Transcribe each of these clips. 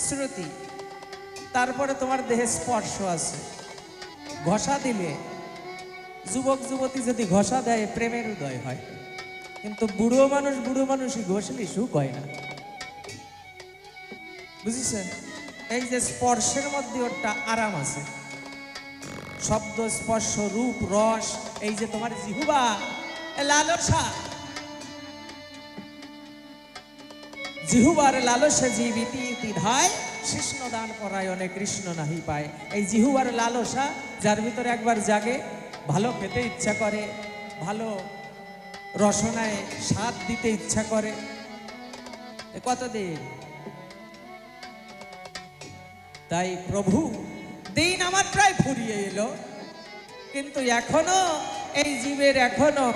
শ্রুতি, তারপরে তোমার দেহে স্পর্শ আছে। ঘষা দিলে, যুবক যুবতী যদি ঘষা দেয় প্রেমের উদয় হয়, কিন্তু বুড়ো মানুষই ঘষলে সুখ হয় না। বুঝেছেন? এই যে স্পর্শের মধ্যে ওটা আরাম আছে, শব্দ, স্পর্শ, রূপ, রস, এই যে তোমার জিহ্বা, লালসা, জিহুবার লালসা জীবিতি ধায়, কৃষ্ণ দান পরায়ণে কৃষ্ণ নাহি পায়। এই জিহুবার লালসা যার ভিতরে একবার জাগে, ভালো খেতে ইচ্ছা করে, ভালো রসনায় স্বাদ দিতে ইচ্ছা করে, কতদিন। তাই প্রভু দিন আমার প্রায় ফুরিয়ে এলো, কিন্তু এখনো এই জীবের এখনো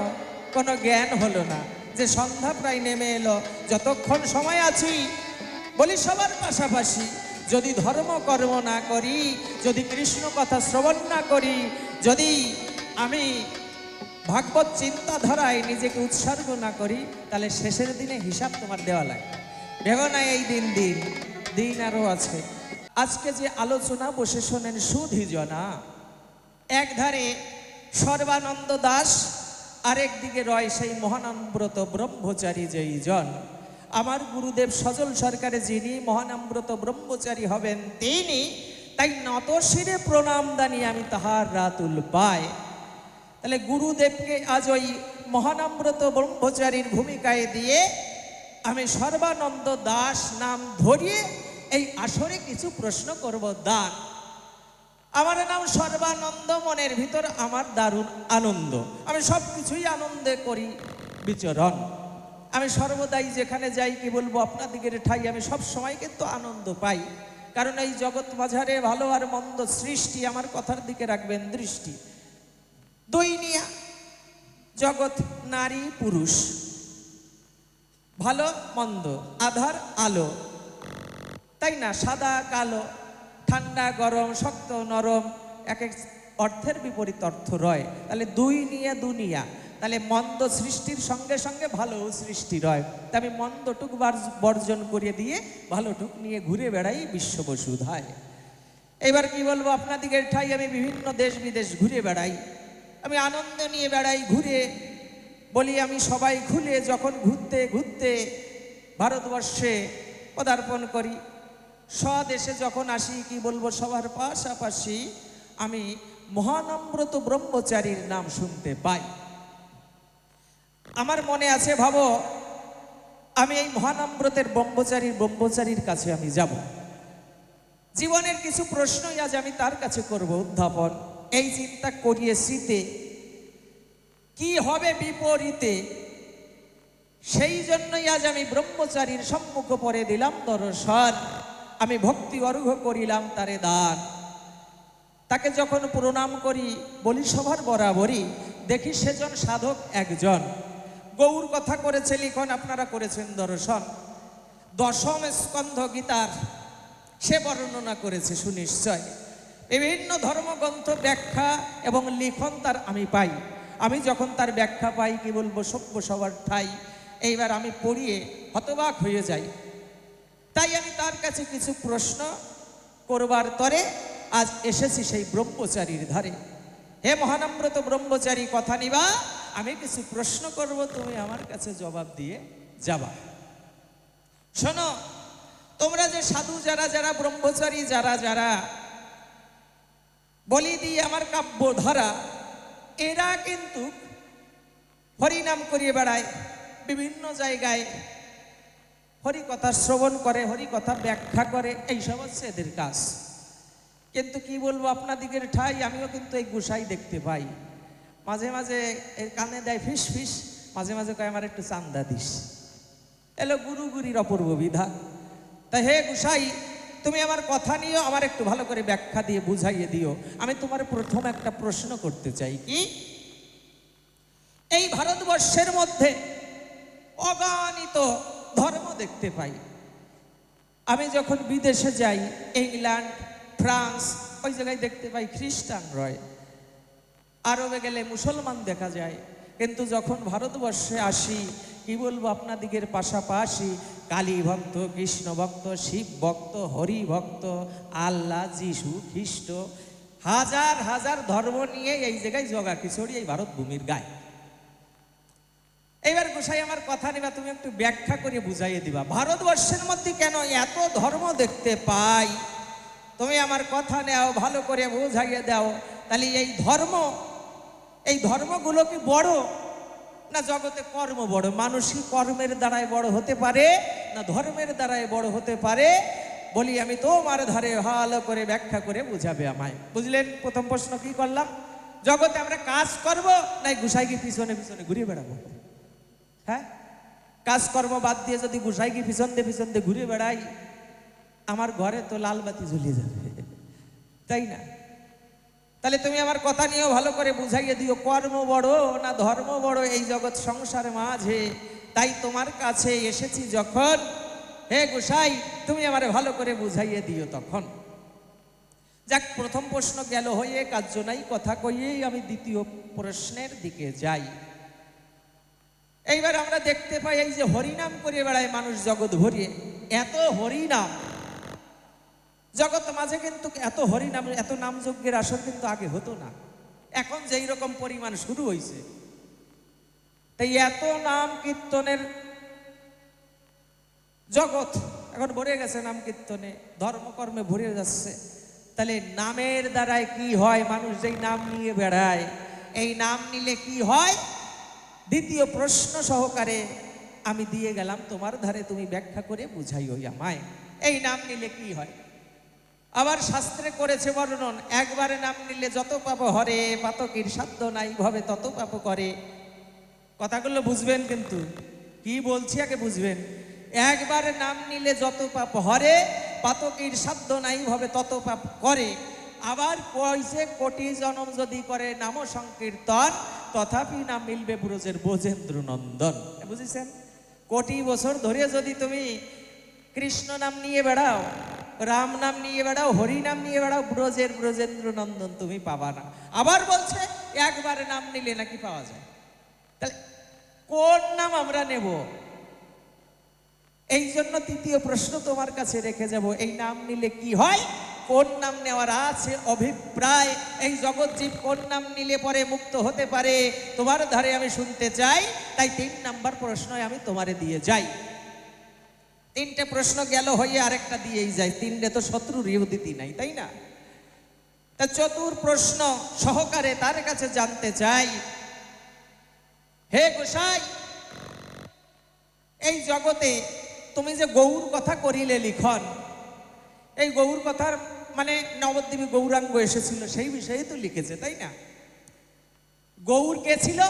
কোনো জ্ঞান হলো না যে সন্ধ্যা প্রায় নেমে এলো। যতক্ষণ সময় আছি বলি সবার পাশাপাশি যদি ধর্ম কর্ম না করি, যদি কৃষ্ণ কথা শ্রবণ না করি, যদি আমি ভাগবত চিন্তাধারায় নিজেকে উৎসর্গ না করি, তাহলে শেষের দিনে হিসাব তোমার দেওয়া লাগবে। ভেবো না এই দিন দিন দিন আরো আছে। আজকে যে আলোচনা বসে শোনেন সুধী জনা, একধারে সর্বানন্দ দাস, আরেক দিকে রয় সেই মহানামব্রত ব্রহ্মচারী যেই জন। আমার গুরুদেব সজল সরকারে যিনি মহানামব্রত ব্রহ্মচারী হবেন তিনি, তাই নত শিরে প্রণাম দানি আমি তাহার রাতুল পায়। তাহলে গুরুদেবকে আজ ওই মহানামব্রত ব্রহ্মচারীর ভূমিকায় দিয়ে আমি সর্বানন্দ দাস নাম ধরিয়ে এই আসরে কিছু প্রশ্ন করব। দান, আমার নাম সর্বানন্দ, মনের ভিতর আমার দারুণ আনন্দ, আমি সব কিছুই আনন্দে করি বিচরণ। আমি সর্বদাই যেখানে যাই কি বলবো আপনাদিগের ঠাই, আমি সব সময় কিন্তু আনন্দ পাই। কারণ এই জগৎ মাঝারে ভালো আর মন্দ সৃষ্টি, আমার কথার দিকে রাখবেন দৃষ্টি। দৈনিয়া জগৎ, নারী পুরুষ, ভালো মন্দ, আধার আলো, তাই না? সাদা কালো, ঠান্ডা গরম, শক্ত নরম, এক এক অর্থের বিপরীত অর্থ রয়। তাহলে দুই নিয়ে দুনিয়া, তাহলে মন্দ সৃষ্টির সঙ্গে সঙ্গে ভালো সৃষ্টি রয়। তা আমি মন্দটুক বর্জন করে দিয়ে ভালোটুক নিয়ে ঘুরে বেড়াই বিশ্ববসুধায়। এবার কি বলবো আপনাদিগের ঠাই, আমি বিভিন্ন দেশ বিদেশ ঘুরে বেড়াই, আমি আনন্দ নিয়ে বেড়াই ঘুরে। বলি আমি সবাই খুলে যখন ঘুরতে ঘুরতে ভারতবর্ষে পদার্পণ করি, স্বদেশে যখন আসি কি বলবো সবার পাশাপাশি আমি মহানামব্রত ব্রহ্মচারীর নাম শুনতে পাই। আমার মনে আছে, ভাবো আমি এই মহানামব্রতের ব্রহ্মচারীর কাছে আমি যাব, জীবনের কিছু প্রশ্নই আজ আমি তার কাছে করব উত্থাপন। এই চিন্তা করিয়ে শীতে কি হবে বিপরীতে, সেই জন্যই আজ আমি ব্রহ্মচারীর সম্মুখ পরে দিলাম দর্শন, আমি ভক্তি অর্ঘ করিলাম তারে দান। তাকে যখন প্রণাম করি বলি সবার বরাবরই, দেখি সেজন সাধক একজন, গৌর কথা করেছে লিখন, আপনারা করেছেন দর্শন, দশম স্কন্ধ গীতার সে বর্ণনা করেছে সুনিশ্চয়। বিভিন্ন ধর্মগ্রন্থ ব্যাখ্যা এবং লিখন তার আমি পাই। আমি যখন তার ব্যাখ্যা পাই কি বলবো সভ্য সবার ঠাই, এইবার আমি পড়িয়ে হতবাক হয়ে যাই। তাই আমি তার কাছে কিছু প্রশ্ন করবার তরে আজ এসেছি সেই ব্রহ্মচারীর ধারে। হে মহানামব্রত ব্রহ্মচারী কথা নিবা, আমি কিছু প্রশ্ন করব, তুমি আমার কাছে জবাব দিয়ে যাবা। শোনো, তোমরা যে সাধু যারা যারা, ব্রহ্মচারী যারা যারা, বলি দিয়ে আমার কাব্য ধরা, এরা কিন্তু হরিনাম করিয়ে বেড়ায়, বিভিন্ন জায়গায় হরিকথা শ্রবণ করে, হরিকথা ব্যাখ্যা করে, এইসব হচ্ছে এদের কাজ। কিন্তু কি বলবো আপনাদিগের ঠাই, আমিও কিন্তু এই গোসাই দেখতে পাই, মাঝে মাঝে এর কানে দেয় ফিস ফিস, মাঝে মাঝে কয় আমার একটু চান্দা দিস। এলো গুরুগুরির অপূর্ব বিধা। তাই হে গোসাই, তুমি আমার কথা নিয়েও আমার একটু ভালো করে ব্যাখ্যা দিয়ে বুঝাইয়ে দিও। আমি তোমার প্রথম একটা প্রশ্ন করতে চাই, কি এই ভারতবর্ষের মধ্যে অগণিত ধর্ম দেখতে পাই। আমি যখন বিদেশে যাই, ইংল্যান্ড, ফ্রান্স, ওই জায়গায় দেখতে পাই খ্রিস্টান রয়, আরবে গেলে মুসলমান দেখা যায়। কিন্তু যখন ভারতবর্ষে আসি কি বলবো আপনাদিগের পাশাপাশি কালী ভক্ত, কৃষ্ণ ভক্ত, শিব ভক্ত, হরি ভক্ত, আল্লাহ, যিশু খ্রিস্ট, হাজার হাজার ধর্ম নিয়ে এই জায়গায় জগা খিচুড়ি এই ভারত ভূমির গায়ে। এইবার গোসাই আমার কথা নিবা, তুমি একটু ব্যাখ্যা করে বুঝাইয়ে দিবা ভারতবর্ষের মধ্যে কেন এত ধর্ম দেখতে পাই। তুমি আমার কথা নেও, ভালো করে বুঝাইয়ে দাও। তাহলে এই ধর্মগুলো কি বড়, না জগতে কর্ম বড়? মানুষ কি কর্মের দ্বারাই বড় হতে পারে, না ধর্মের দ্বারাই বড় হতে পারে? বলি আমি তোমার ধারে ভালো করে ব্যাখ্যা করে বুঝাবে আমায়। বুঝলেন? প্রথম প্রশ্ন কি করলাম, জগতে আমরা কাজ করব নাই গোসাইকে পিছনে পিছনে ঘুরে বেড়াবো? হ্যাঁ, কাজকর্ম বাদ দিয়ে যদি গোসাইকে পিছন দিয়ে ঘুরে বেড়াই, আমার ঘরে তো লাল বাতি জ্বলিয়ে যাবে, তাই না? তাহলে তুমি আমার কথা নিয়েও ভালো করে বুঝাইয়ে দিও, কর্ম বড় না ধর্ম বড় এই জগৎ সংসার মাঝে। তাই তোমার কাছে এসেছি যখন, হে গোসাই তুমি আমারে ভালো করে বুঝাইয়ে দিও তখন। যাক, প্রথম প্রশ্ন গেল হয়ে, কার্য নাই কথা কইয়েই আমি দ্বিতীয় প্রশ্নের দিকে যাই। এইবার আমরা দেখতে পাই এই যে হরিনাম করে বেড়ায় মানুষ জগৎ ভরিয়ে, এত হরিনাম জগৎ মাঝে, কিন্তু এত হরিনাম, এত নামযজ্ঞের আসর কিন্তু আগে হতো না। এখন যেই রকম পরিমাণ শুরু হয়েছে, তাই এত নাম কীর্তনের জগৎ এখন ভরে গেছে, নাম কীর্তনে ধর্মকর্মে ভরে যাচ্ছে। তাহলে নামের দ্বারায় কি হয়? মানুষ যেই নাম নিয়ে বেড়ায়, এই নাম নিলে কি হয়? দ্বিতীয় প্রশ্ন সহকারে আমি দিয়ে গেলাম তোমার ধারে, তুমি ব্যাখ্যা করে বুঝাইও আমায়, এই নাম নিলে কি হয়। আবার শাস্ত্রে করেছে বর্ণন, একবারে নাম নিলে যত পাপ হরে, পাতকীর সাধ্য নাই ভাবে তত পাপ করে। কথাগুলো বুঝবেন, কিন্তু কি বলছি আগে বুঝবেন। একবারে নাম নিলে যত পাপ হরে, পাতকীর সাধ্য নাই ভাবে তত পাপ করে। আবার কইছে কোটি জনম যদি করে নাম সংকীর্তন, তথাপি না মিলবে ব্রজের ব্রজেন্দ্র নন্দন। বুঝেছেন? কোটি বছর ধরে যদি তুমি কৃষ্ণ নাম নিয়ে বেড়াও, রাম নাম নিয়ে বেড়াও, হরি নাম নিয়ে বেড়াও, ব্রজের ব্রজেন্দ্র নন্দন তুমি পাবা না। আবার বলছে একবারে নাম নিলে নাকি পাওয়া যায়। তাহলে কোন নাম আমরা নেব? এই জন্য তৃতীয় প্রশ্ন তোমার কাছে রেখে যাব, এই নাম নিলে কি হয়, কোন নাম নেওয়ার আছে অভিপ্রায়, এই জগৎ জীব কোন নাম নিলে পরে মুক্ত হতে পারে, তোমার ধারে আমি শুনতে চাই। তাই 3 নাম্বার প্রশ্ন আমি তোমারে দিয়ে যাই। 3টে প্রশ্ন গেল হয়ে আরেকটা দিয়েই যায়, 3টে তো শত্রুর ইহুদিতি নাই, তাই না? তা চতুর প্রশ্ন সহকারে তার কাছে জানতে চাই, হে গোসাই এই জগতে তুমি যে গৌর কথা করিলে লিখন, এই গৌর কথার মানে নবদ্বীপে গৌরাঙ্গ এসেছিল সেই বিষয়ে তো লিখেছে, তাই না? গৌর কে ছিল?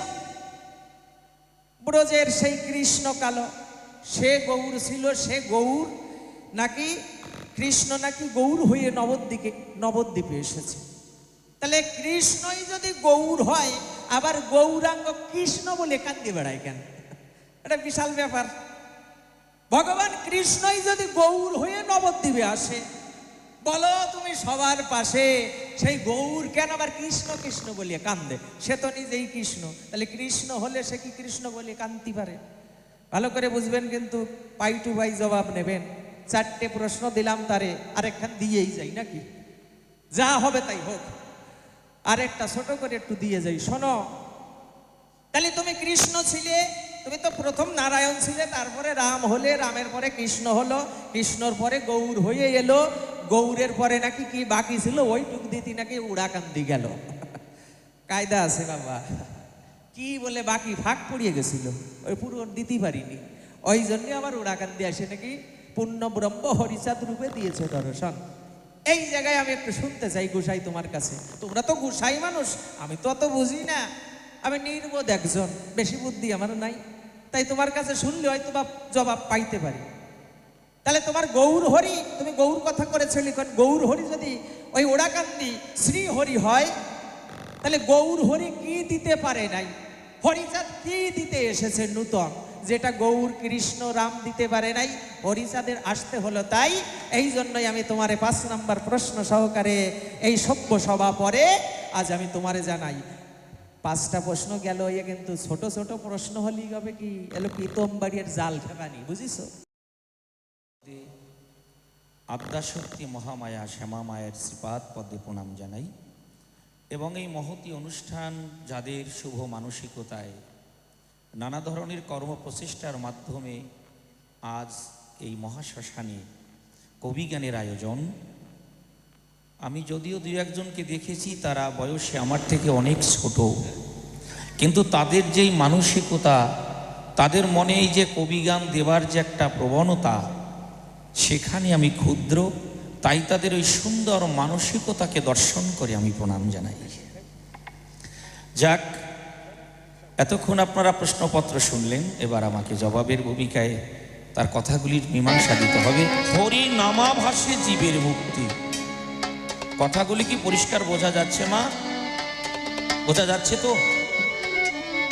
ব্রজের সেই কৃষ্ণ কালো, সে গৌর ছিল। সে গৌর নাকি কৃষ্ণ নাকি গৌর হয়ে নবদ্বীপে এসেছে। তাহলে কৃষ্ণই যদি গৌর হয়, আবার গৌরাঙ্গ কৃষ্ণ বলে কান্দি বেড়ায় কেন? এটা বিশাল ব্যাপার। ভগবান কৃষ্ণই যদি গৌর হয়ে নবদ্বীপে আসে, বলো তুমি সবার পাশে, সেই গৌর কেন আবার কৃষ্ণ কৃষ্ণ বলিয়ে কান্দে? সে তো নিজেই কৃষ্ণ। তাহলে কৃষ্ণ হলে সে কি কৃষ্ণ বলে কান্দতে পারে? ভালো করে বুঝবেন, কিন্তু পাই টু পাই জবাব নেবেন। 4টে প্রশ্ন দিলাম তারে, আরেকখান দিয়েই যাই নাকি? যা হবে তাই হোক, আরেকটা ছোট করে একটু দিয়ে যাই, শোনো। তাহলে তুমি কৃষ্ণ ছিলে, তুমি তো প্রথম নারায়ণ ছিলে, তারপরে রাম হলে, রামের পরে কৃষ্ণ হলো, কৃষ্ণর পরে গৌর হয়ে এলো, গৌরের পরে নাকি কি বাকি ছিল ওইটুক দিতি নাকি উড়াকান্দি গেল। কায়দা আছে বাবা, কি বলে বাকি ফাঁক পড়িয়ে গেছিল, ওই পূরণ দিতে পারিনি, ওই জন্য আবার উড়াকান্দি আসে নাকি পূর্ণ ব্রহ্ম হরিচাঁদ রূপে দিয়েছে দর্শন। এই জায়গায় আমি একটু শুনতে চাই গোসাই তোমার কাছে। তোমরা তো গোসাই মানুষ, আমি তো অত বুঝি না, আমি নির্বোধ একজন, বেশি বুদ্ধি আমার নাই। তাই তোমার কাছে শুনলে হয়তো বা জবাব পাইতে পারি। তাহলে তোমার গৌর হরি, তুমি গৌর কথা করেছো লিখন, গৌর হরি যদি ওই ওড়াকান্দি শ্রী হরি হয়, তাহলে গৌর হরি কি দিতে পারে নাই? হরিচাঁদ কি দিতে এসেছে নূতন, যেটা গৌর কৃষ্ণ রাম দিতে পারে নাই? হরিচাঁদের আসতে হলো। তাই এই জন্যই আমি তোমারে 5 নাম্বার প্রশ্ন সহকারে এই সভ্য সভা পরে আজ আমি তোমারে জানাই, 5টা প্রশ্ন গেল, ইয়ে কিন্তু ছোট ছোট প্রশ্ন হলেই হবে কি এলো প্রীতম বাড়ির জাল ঠেকানি, বুঝিছো? আদ্যাশক্তি মহামায়া শ্যামা মায়ের শ্রীপাদ পদ্মে প্রণাম জানাই এবং এই মহতী অনুষ্ঠান যাদের শুভ মানসিকতায় নানা ধরনের কর্মপ্রচেষ্টার মাধ্যমে আজ এই মহাশ্মশানে কবিগানের আয়োজন। আমি যদিও দুই একজনকে দেখেছি, তারা বয়সে আমার থেকে অনেক ছোট, কিন্তু তাদের যেই মানসিকতা, তাদের মনে এই যে কবিগান দেবার যে একটা প্রবণতা, সেখানে আমি ক্ষুদ্র, তাই তাদের ওই সুন্দর মানসিকতাকে দর্শন করে আমি প্রণাম জানাই। যাক, এতক্ষণ আপনারা প্রশ্নপত্র শুনলেন, এবার আমাকে জবাবের ভূমিকায় তার কথাগুলির মীমাংসা দিতে হবে। হরি নামাভাসে জীবের মুক্তি, কথাগুলি কি পরিষ্কার বোঝা যাচ্ছে মা? বোঝা যাচ্ছে তো?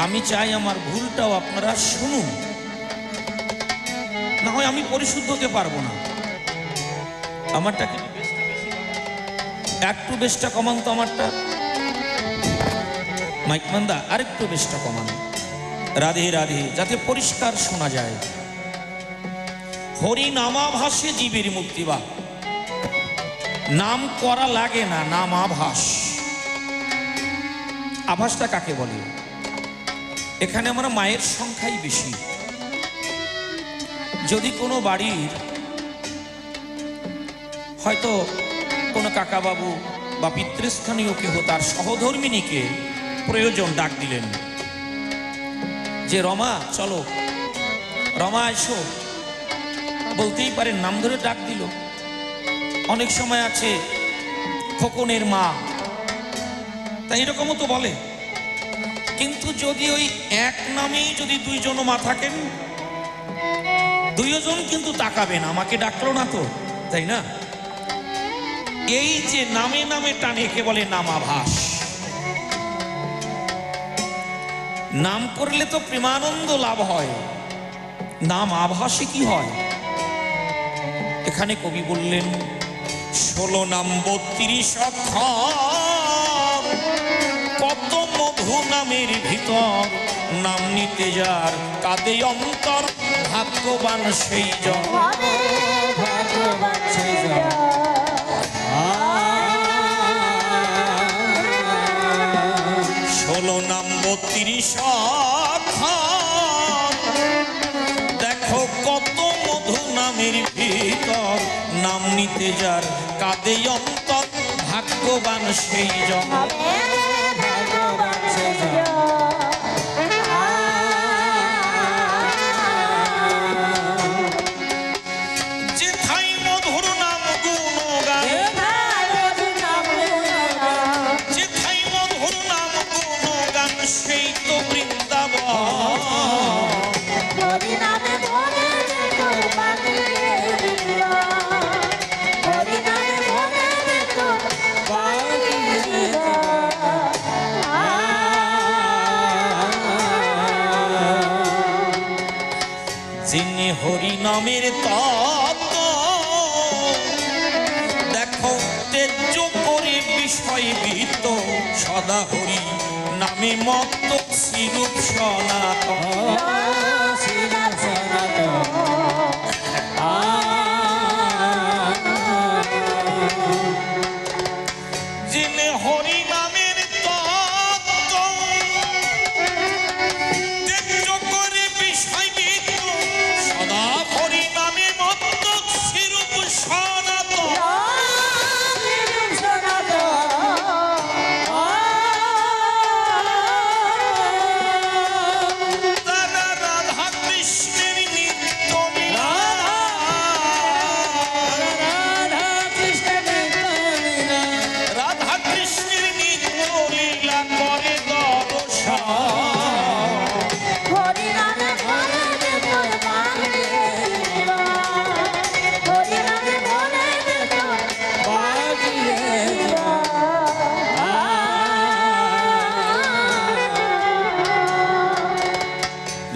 আমি চাই আমার ভুলটাও আপনারা শুনুন, না হয় আমি পরিশুদ্ধ হতে পারবো না। আমারটা কি একটু বেশটা কমান তো, আমারটা মাইকমান্দা আরেকটু বেশটা কমান। রাধে রাধে, যাতে পরিষ্কার শোনা যায়। হরি নামাভাসে জীবের মুক্তি, বা নাম করা লাগে না, নাম আভাস। আভাসটা কাকে বলে? এখানে আমরা মায়ের সংখ্যাই বেশি। যদি কোনো বাড়ির হয়তো কোনো কাকাবাবু বা পিতৃস্থানীয় কেহ তার সহধর্মিনীকে প্রয়োজন ডাক দিলেন যে রমা চলো, রমা এসো, বলতেই পারেন, নাম ধরে ডাক দিল। অনেক সময় আছে খোকনের মা, তাই এরকমও তো বলে। কিন্তু যদি ওই এক নামেই যদি দুইজন মা থাকেন, দুইজন কিন্তু তাকাবেন, আমাকে ডাকলো না তো, তাই না? এই যে নামে নামে টানে, কে বলে নামাভাস। নাম করলে তো প্রেমানন্দ লাভ হয়, নাম আভাসে কি হয়? এখানে কবি বললেন 16 নাম 32 অক্ষর, কত মধু নামের ভিতর, নাম নিতে যার কাঁদে অন্তর, ভাগ্যবান সেই জন। 16 নাম 32 অক্ষর, দেখো কত মধু নামের ভিতর, নাম নিতে যার কাঁদে অন্তর, ভাগ্যবান সেই জন। যেথায় মধুর নাম গুণগান, যেথায় মধুর নাম গুণগান, সেই তো বৃন্দাবন। যিনি হরি নামের তত্ত্ব দেখো তেজ করে বিষয়ভীত, সদা হরি নামে মত্ত, শ্রীরূপ সনাতন। যিনি হরি নামের তত্ত্ব তেজ করে বিষয়ভীত, সদা হরি নামে মত্ত, শ্রীরূপ সনাতন। তারা রাধা কৃষ্ণের নিত্য লীলা, রাধা কৃষ্ণের নিত্য লীলা করে দর্শন।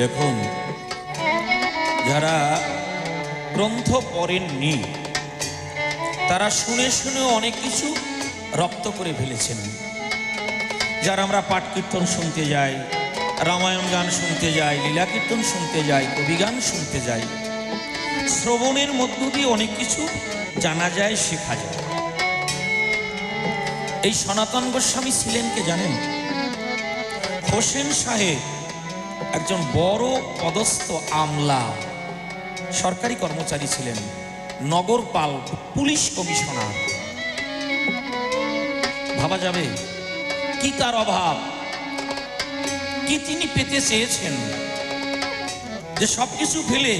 দেখুন, যারা গ্রন্থ পড়েননি তারা শুনে শুনে অনেক কিছু রপ্ত করে ফেলেছেন। যারা আমরা পাঠ কীর্তন শুনতে যাই, রামায়ণ গান শুনতে যাই, লীলা কীর্তন শুনতে যাই, কবি গান শুনতে যাই, শ্রবণের মধ্য দিয়ে অনেক কিছু জানা যায়, শেখা যায়। এই সনাতন গোস্বামী ছিলেন কে জানেন? হোসেন সাহেব একজন বড় পদস্থ আমলা, সরকারি কর্মচারী ছিলেন, নগরপাল, পুলিশ কমিশনার। ভাবা যাবে কি তার অভাব, কি তিনি পেতে চেয়েছেন যে সবকিছু ফেলে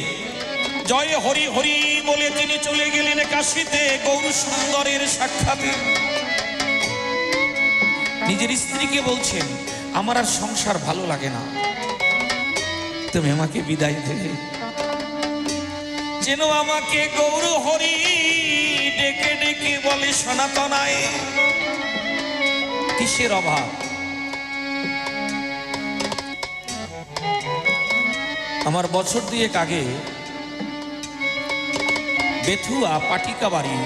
জয় হরি হরি বলে তিনি চলে গেলেন কাশীতে গৌর সুন্দরের সাক্ষাতে। নিজের স্ত্রীকে বলছেন, আমার আর সংসার ভালো লাগে না, তুমি আমাকে বিদায় দেবে, যেন আমাকে গৌর হরি ডেকে ডেকে বলে সনাতনায়। কিসের অভাব? আমার বছর দুয়েক আগে বেথুয়া পাটিকা বাড়ি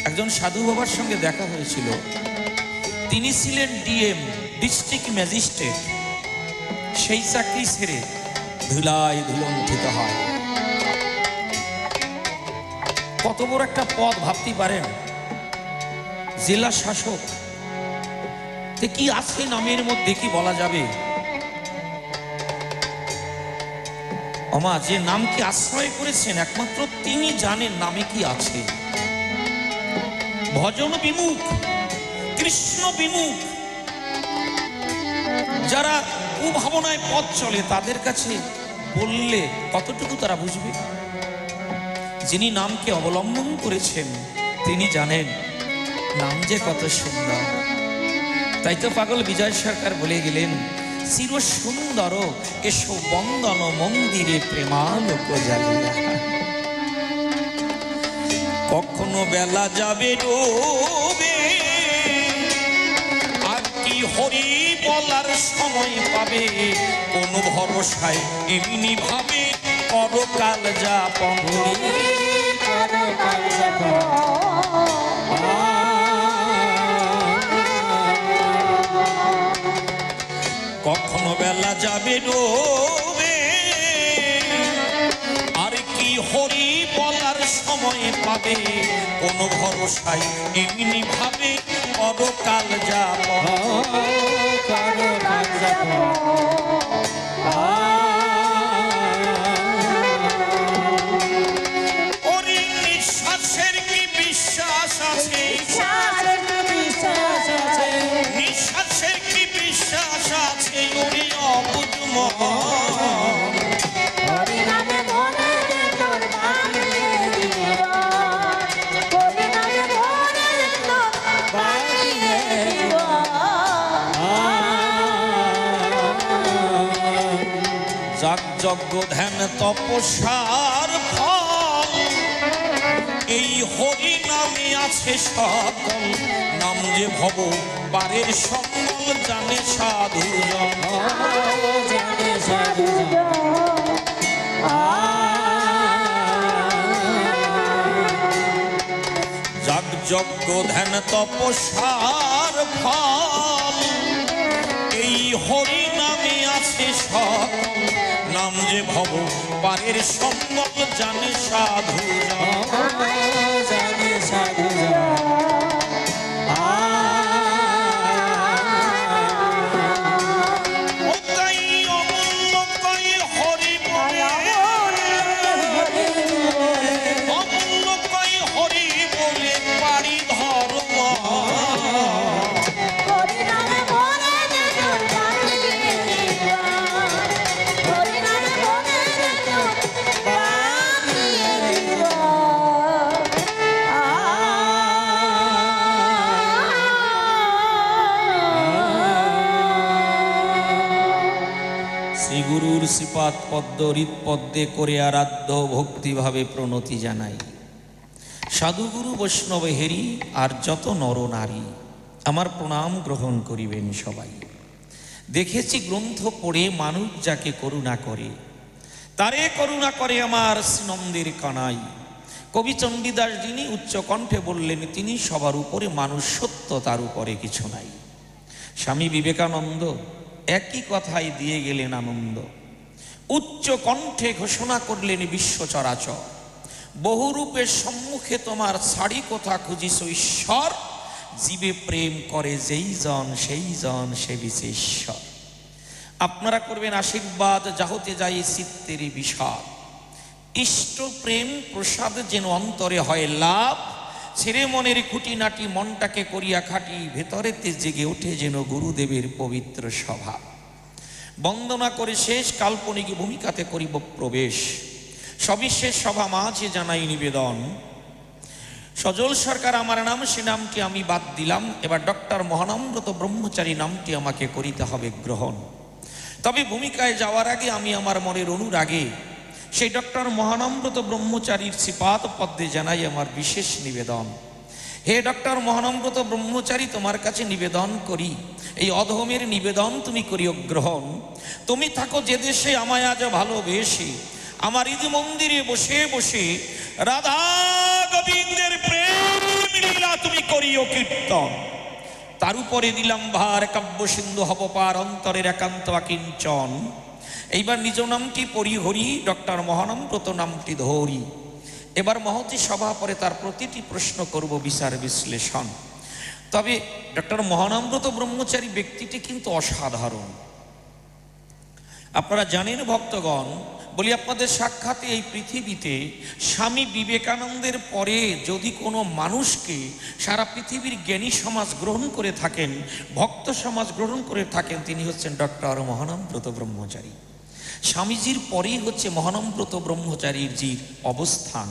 একজন সাধু বাবার সঙ্গে দেখা হয়েছিল। তিনি ছিলেন ডিএম, ডিস্ট্রিক্ট ম্যাজিস্ট্রেট। সেই চাকরি ছেড়ে ধুলায় ধুলণ্ঠিত হয়। কত বড় একটা পদ ভাবতে পারেন, জেলা শাসক। কি আছে নামের মধ্যে, কি বলা যাবে? আমা যে নামকে আশ্রয় করেছেন একমাত্র তিনি জানেন নামে কি আছে। ভজন বিমুখ, কৃষ্ণ বিমুখ যারা কুভাবনায় পথ চলে, তাদের কাছে বললে কতটুকু তারা বুঝবে? যিনি নামকে অবলম্বন করেছেন তিনি জানেন নাম যে কত সুন্দর। তাই তো পাগল বিজয় সরকার বলে গেলেন, চির সুন্দর এসো বন্দন মন্দিরে প্রেমালোক জ্বালিয়া। কখনো বেলা যাবে ডোবে, আর কি হরি বলার সময় পাবে, কোন ভরসায় এমনি ভাবে পরকাল যাপন। কখনো বেলা যাবে ডোবে, আর কি হরি বলার সময় পাবে, কোন ভরসায় এমনি ভাবে পরকাল যাপন। ওরে নিঃশ্বাসের কি বিশ্বাস আছে, নিঃশ্বাসের কি বিশ্বাস আছে, ওরে অবুঝ মন। যজ্ঞ ধ্যান তপস্যার ফল, এই হরি নামে আছে সকল। নাম যে ভব পারের সম্বল, জানে সাধুজন। যজ্ঞ ধ্যান তপস্যার ফল, এই হরি নামে আছে সকল। নাম যে ভব পারের সম্বল, জানে সাধুজন। তাই অমূল্য কই হরি বলে, অমূল্য কই হরি বলে পারি ধর্ম। শ্রীগুরুর শ্রীপাদ পদ্ম হৃৎপদ্মে করে আরাধ্য ভক্তিভাবে প্রণতি জানাই। সাধুগুরু বৈষ্ণব হেরি আর যত নর নারী আমার প্রণাম গ্রহণ করিবেন সবাই। দেখেছি গ্রন্থ পড়ে মানুষ যাকে করুণা করে, তারে করুণা করে আমার শ্রীনন্দের কানাই। কবি চণ্ডীদাস যিনি উচ্চ কণ্ঠে বললেন, তিনি সবার উপরে মানুষ, সত্য তার উপরে কিছু নাই। স্বামী বিবেকানন্দ একই কথাই দিয়ে গেলেন আনন্দ। উচ্চ কণ্ঠে ঘোষণা করলেন বিশ্ব চরাচর, বহুরূপের সম্মুখে তোমার ছাড়ি কোথা খুঁজিস ঈশ্বর, জীবে প্রেম করে যেই জন সেই জন সে বিশেশ্বর। আপনারা করবেন আশীর্বাদ, যাহতে যাই চিত্তের বিষাদ, ইষ্ট প্রেম প্রসাদ যেন অন্তরে হয় লাভ, ছেড়ে মনের খুঁটিনাটি মনটাকে করিয়া খাটি, ভেতরেতে জেগে ওঠে যেন গুরুদেবের পবিত্র স্বভাব। বন্দনা করে শেষ কাল্পনিক ভূমিকাতে করিব প্রবেশ, সবিশেষ সভা মাঝে জানাই নিবেদন। সজল সরকার আমার নাম, সে নামটি আমি বাদ দিলাম, এবার ডক্টর মহানম্রত ব্রহ্মচারী নামটি আমাকে করিতে হবে গ্রহণ। তবে ভূমিকায় যাওয়ার আগে আমি আমার মনের অনুরাগে সেই ডক্টর মহানম্রত ব্রহ্মচারীর শ্রীপাদ পদ্মে জানাই আমার বিশেষ নিবেদন। হে ডক্টর মহানম্রত ব্রহ্মচারী, তোমার কাছে নিবেদন করি, এই অধমের নিবেদন তুমি করিও গ্রহণ। তুমি থাকো যে দেশে, আমায় আজ ভালোবেসে, আমার ঈদ মন্দিরে বসে বসে রাধা গোবিন্দের প্রেম লীলা তুমি করিও কীর্তন। তার উপরে দিলাম ভার, কাব্য সিন্ধু হব পার, অন্তরের একান্ত আকিঞ্চন। এইবার নিজ নামটি পরিহরি, ডক্টর মহানম্রত নামটি ধরি। এবার মহতি সভা পরে তার প্রতিটি প্রশ্ন করব বিচার বিশ্লেষণ। তবে ডক্টর মহানম্রত ব্রহ্মচারী ব্যক্তিটি কিন্তু অসাধারণ। আপনারা জানেন ভক্তগণ, বলি আপনাদের সাক্ষাতে এই পৃথিবীতে স্বামী বিবেকানন্দের পরে যদি কোনো মানুষকে সারা পৃথিবীর জ্ঞানী সমাজ গ্রহণ করে থাকেন, ভক্ত সমাজ গ্রহণ করে থাকেন, তিনি হচ্ছেন ডক্টর মহানম্রত ব্রহ্মচারী। স্বামীজির পরেই হচ্ছে মহানম্রত ব্রহ্মচারীর জির অবস্থান।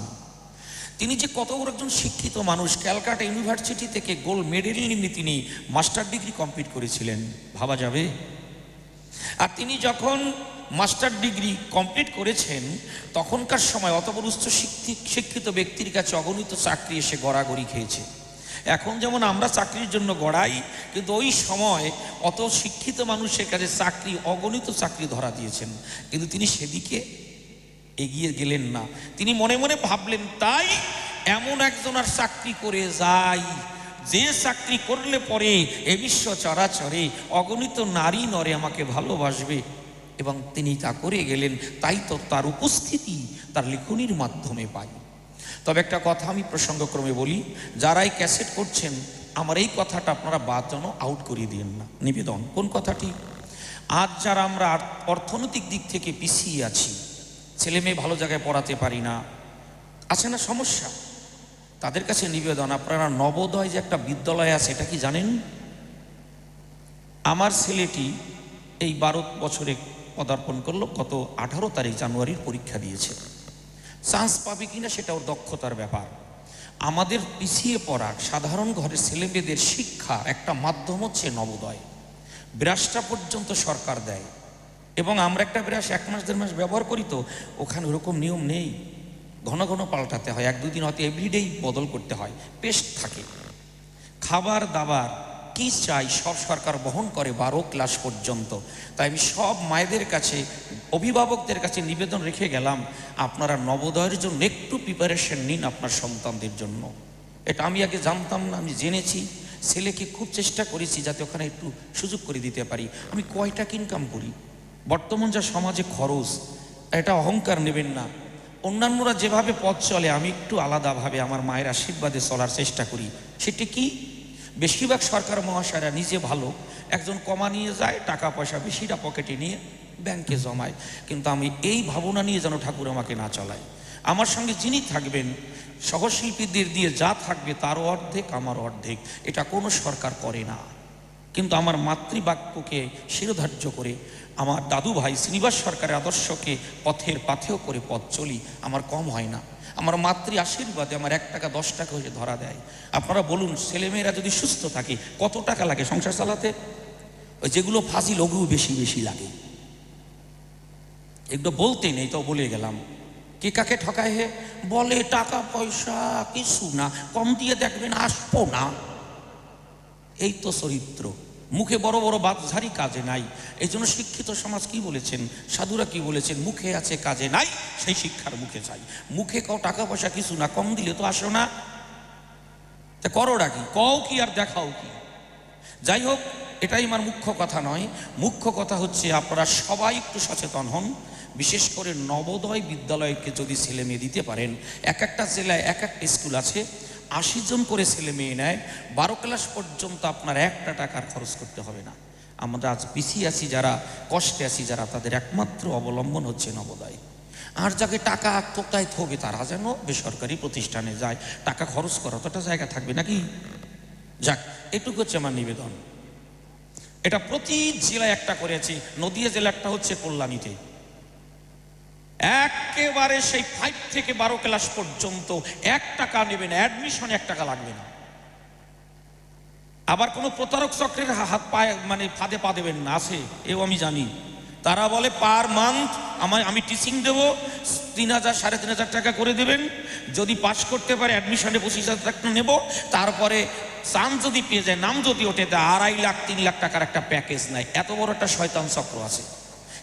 তিনি যে কত বড় একজন শিক্ষিত মানুষ, ক্যালকাটা ইউনিভার্সিটি থেকে গোল্ড মেডেল নিয়ে তিনি মাস্টার ডিগ্রি কমপ্লিট করেছিলেন, ভাবা যাবে। আর তিনি যখন মাস্টার ডিগ্রি কমপ্লিট করেছেন, তখনকার সময় অত বড় উচ্চ শিক্ষিত ব্যক্তির কাছে অগণিত চাকরি এসে গড়াগড়ি খেয়েছে। এখন যেমন আমরা চাকরির জন্য গড়াই, কিন্তু ওই সময় অত শিক্ষিত মানুষের কাছে চাকরি, অগণিত চাকরি ধরা দিয়েছেন, কিন্তু তিনি সেদিকে এগিয়ে গেলেন না। তিনি মনে মনে ভাবলেন, তাই এমন একজন আর চাকরি করে যাই, যে চাকরি করলে পরে এ বিশ্ব চরাচরে অগণিত নারী নরে আমাকে ভালোবাসবে। এবং তিনি তা করে গেলেন। তাই তো তার উপস্থিতি তার লেখনীর মাধ্যমে পাই। তবে একটা কথা আমি প্রসঙ্গক্রমে বলি, যারাই ক্যাসেট করছেন, আমার এই কথাটা আপনারা বাদ যেন আউট করিয়ে দিন না, নিবেদন। কোন কথাটি? আজ যারা আমরা অর্থনৈতিক দিক থেকে পিছিয়ে আছি, ছেলে মেয়ে ভালো জায়গায় পড়াতে পারি না, আছে না সমস্যা, তাদের কাছে নিবেদন, আপনারা নবোদয় যে একটা বিদ্যালয় আছে, এটা কি জানেন? আমার ছেলেটি এই 12 বছরে পদার্পণ করলো, গত 18 তারিখ জানুয়ারির পরীক্ষা দিয়েছে। চান্স পাবে কিনা সেটা ওর দক্ষতার ব্যাপার। আমাদের পিছিয়ে পড়া সাধারণ ঘরের ছেলেমেয়েদের শিক্ষার একটা মাধ্যম হচ্ছে নবোদয়। ব্রাশটা পর্যন্ত সরকার দেয়, এবং আমরা একটা ব্রাশ 1 মাস 1.5 মাস ব্যবহার করি, তো ওখানে ওরকম নিয়ম নেই, ঘন ঘন পাল্টাতে হয়, 1-2 দিন হয়তো এভরিডেই বদল করতে হয়, পেস্ট থাকে। খাবার দাবার কি চাই সব সরকার বহন করে 12 ক্লাস পর্যন্ত। তাই আমি সব মায়েদের কাছে, অভিভাবকদের কাছে নিবেদন রেখে গেলাম, আপনারা নবোদয়ের জন্য একটু প্রিপারেশন নিন আপনার সন্তানদের জন্য। এটা আমি আগে জানতাম না, আমি জেনেছি, ছেলেকে খুব চেষ্টা করেছি যাতে ওখানে একটু সুযোগ করে দিতে পারি। আমি কয়টা ইনকাম করি, বর্তমান যা সমাজে খরচ, এটা অহংকার নেবেন না। অন্যান্যরা যেভাবে পথ চলে, আমি একটু আলাদাভাবে আমার মায়ের আশীর্বাদে চলার চেষ্টা করি। সেটি কি? বেশিরভাগ সরকার মহাশয়রা নিজে ভালো, একজন কমা নিয়ে যায়, টাকা পয়সা বেশিটা পকেটে নিয়ে ব্যাংকে জমায়, কিন্তু আমি এই ভাবনা নিয়ে যেন ঠাকুর আমাকে না চলায়। আমার সঙ্গে যিনি থাকবেন, সহশিল্পীদের দিয়ে যা থাকবে তারও অর্ধেক আমার অর্ধেক, এটা কোনো সরকার করে না। কিন্তু আমার মাতৃবাক্যকে শিরোধার্য করে, আমার দাদু ভাই শ্রীনিবাস সরকারের আদর্শকে পথের পাথেও করে পথ চলি, আমার কম হয় না। আমার মাতৃ আশীর্বাদে আমার 1 টাকা 10 টাকা হয়ে ধরা দেয়। আপনারা বলুন, ছেলেমেয়েরা যদি সুস্থ থাকে কত টাকা লাগে সংসার চালাতে? ওই যেগুলো ফাজিল, ওগুলো বেশি বেশি লাগে। এগুলো বলতে নেই, তো বলে গেলাম। কে কাকে ঠকায়? হে বলে টাকা পয়সা কিছু না, কম দিয়ে দেখবেন আসবো না। এই তো চরিত্র, মুখে বড় বড় বাদঝারি, কাজে নাই। এই জন্য শিক্ষিত সমাজ কি বলেছেন, সাধুরা কি বলেছেন, মুখে আছে কাজে নাই, সেই শিক্ষার মুখে চাই। মুখে কও টাকা পয়সা কিছু না, কম দিলে তো আসো না, তা করোটা কি, কও কি আর দেখাও কি? যাই হোক, এটাই আমার মুখ্য কথা নয়। মুখ্য কথা হচ্ছে আপনারা সবাই একটু সচেতন হন। বিশেষ করে নবোদয় বিদ্যালয়কে যদি ছেলে মেয়ে দিতে পারেন, এক একটা জেলায় এক একটা স্কুল আছে, 80 জন করে ছেলে মেয়ে নেয়, 12 ক্লাস পর্যন্ত আপনার একটা টাকার খরচ করতে হবে না। আমরা আজ পিছিয়ে আছি, যারা কষ্টে আছি, যারা তাদের একমাত্র অবলম্বন হচ্ছে নবোদয়। আর যাকে টাকা কোথায় থবে তারা যেন বেসরকারি প্রতিষ্ঠানে যায়, টাকা খরচ করা তো একটা জায়গা থাকবে নাকি। যাক, এটুকু হচ্ছে আমার নিবেদন। এটা প্রতি জেলায় একটা করেছি, নদিয়া জেলা একটা হচ্ছে কল্যাণীতে, একেবারে সেই 5 থেকে 12 ক্লাস পর্যন্ত 1 টাকা নেবে না, অ্যাডমিশনে 1 টাকা লাগবে না। আবার কোনো প্রতারক চক্রের হাত পায়ে মানে ফাঁদে পা দেবেন না, আছে, এও আমি জানি। তারা বলে পার মান্থ আমি টিচিং দেবো, 3000 3,500 টাকা করে দেবেন, যদি পাস করতে পারে অ্যাডমিশনে 25,000 টাকা নেব, তারপরে চান্স যদি পেয়ে যায়, নাম যদি ওঠে, 2.5 লাখ 3 লাখ টাকার একটা প্যাকেজ নেয়। এত বড় একটা শয়তান চক্র আছে।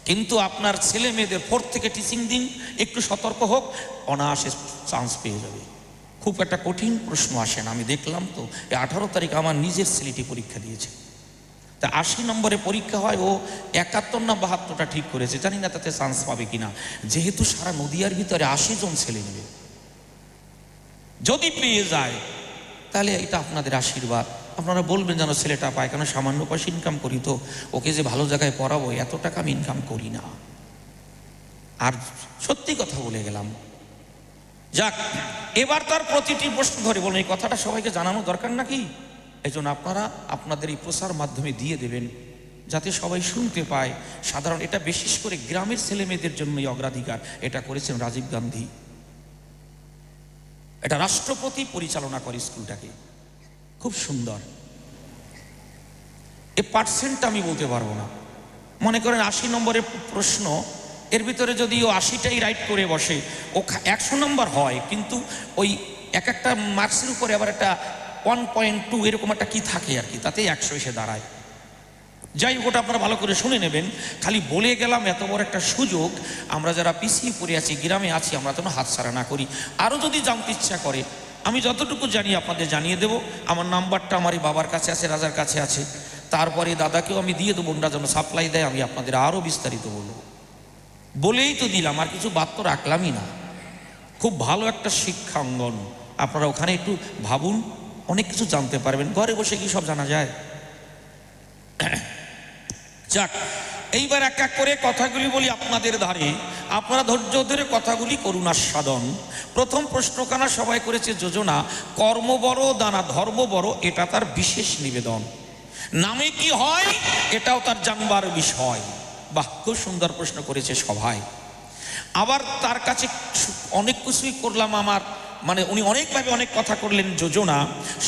কিন্তু আপনার ছেলে মেয়েদের 4 থেকে টিচিং দিন, একটু সতর্ক হোক, অনায়াসে চান্স পেয়ে যাবে। খুব একটা কঠিন প্রশ্ন আসে না, আমি দেখলাম তো। 18 তারিখ আমার নিজের ছেলেটি পরীক্ষা দিয়েছে, তা 80 নম্বরে পরীক্ষা হয়, ও 71 না 72টা ঠিক করেছে, জানি না তাতে চান্স পাবে কিনা। যেহেতু সারা নদিয়ার ভিতরে 80 জন ছেলে নেবে, যদি পেয়ে যায় তাহলে এটা আপনাদের আশীর্বাদ। আপনারা বলবেন যেন ছেলেটা পায়, কেন সামান্য পয়সা ইনকাম করি তো, ওকে যে ভালো জায়গায় পড়াবো এত টাকা আমি ইনকাম করি না। আর সত্যি কথা বলে গেলাম। যাক, এবার তার প্রতিটি প্রশ্ন ধরে বলুন, এই কথাটা সবাইকে জানানো দরকার নাকি? এই জন্য আপনারা আপনাদের এই প্রচার মাধ্যমে দিয়ে দেবেন, যাতে সবাই শুনতে পায়। সাধারণ এটা বিশেষ করে গ্রামের ছেলে মেয়েদের জন্যই অগ্রাধিকার। এটা করেছেন রাজীব গান্ধী, এটা রাষ্ট্রপতি পরিচালনা করে স্কুলটাকে, খুব সুন্দর। এ পার্সেন্টটা আমি বলতে পারবো না। মনে করেন 80 নম্বরের প্রশ্ন, এর ভিতরে যদি ও 80টাই রাইট করে বসে, ও 100 নম্বর হয়, কিন্তু ওই এক একটা মার্কসের উপরে আবার একটা 1.2 এরকম একটা কি থাকে আর কি, তাতেই 100 এসে দাঁড়ায়। যাই হোক, ওটা আপনারা ভালো করে শুনে নেবেন। খালি বলে গেলাম, এত বড় একটা সুযোগ, আমরা যারা পিছিয়ে পড়ে আছি, গ্রামে আছি, আমরা যেন হাতছাড়া না করি। আরও যদি জানতে ইচ্ছা করে, আমি যতটুকু জানি আপনাদের জানিয়ে দেব। আমার নাম্বারটা আমার এই বাবার কাছে আছে, রাজার কাছে আছে, তারপরে দাদাকেও আমি দিয়ে দেবো, ওনারা যেন সাপ্লাই দেয়, আমি আপনাদের আরও বিস্তারিত বলবো। বলেই তো দিলাম, আর কিছু বাদ তো রাখলামই না। খুব ভালো একটা শিক্ষা অঙ্গন, আপনারা ওখানে একটু ভাবুন, অনেক কিছু জানতে পারবেন। ঘরে বসে কি সব জানা যায়? যাক, এইবার এক এক করে কথাগুলি বলি আপনাদের ধারে, আপনারা ধৈর্য ধরে কথাগুলি করুন আস্বাদন। প্রথম প্রশ্নখানা সবাই করেছে যোজনা, কর্ম বড় দানা ধর্ম বড়, এটা তার বিশেষ নিবেদন। নামে কি হয় এটাও তার জানবার বিষয়। বাহ, খুব সুন্দর প্রশ্ন করেছে সবাই। আবার তার কাছে অনেক কিছুই করলাম, আমার মানে উনি অনেকভাবে অনেক কথা করলেন। যোজনা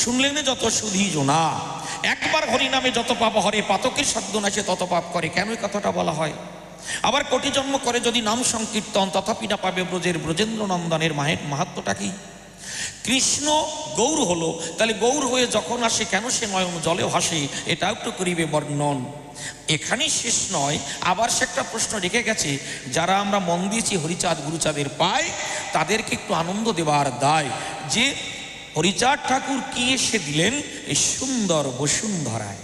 শুনলেন যত সুধী জোনা, একবার হরিনামে যত পাপ হরে, পাতকের সাধ্য নাচে তত পাপ করে। কেন এই কথাটা বলা হয়? আবার কোটি জন্ম করে যদি নাম সংকীর্তন, তথাপি না পাবে ব্রজের ব্রজেন্দ্র নন্দনের মাহাত্ম্যটা কি? কৃষ্ণ গৌর হলো, তাহলে গৌর হয়ে যখন আসে কেন সে নয়ন জলে ভাসে, এটাও একটু করিবে বর্ণন। এখানেই শেষ নয়, আবার সে একটা প্রশ্ন রেখে গেছে, যারা আমরা মন দিয়েছি হরিচাঁদ গুরুচাঁদের পায়, তাদেরকে একটু আনন্দ দেওয়ার দায়, যে হরিচাঁদ ঠাকুর কি এসে দিলেন এই সুন্দর বসুন্ধরায়,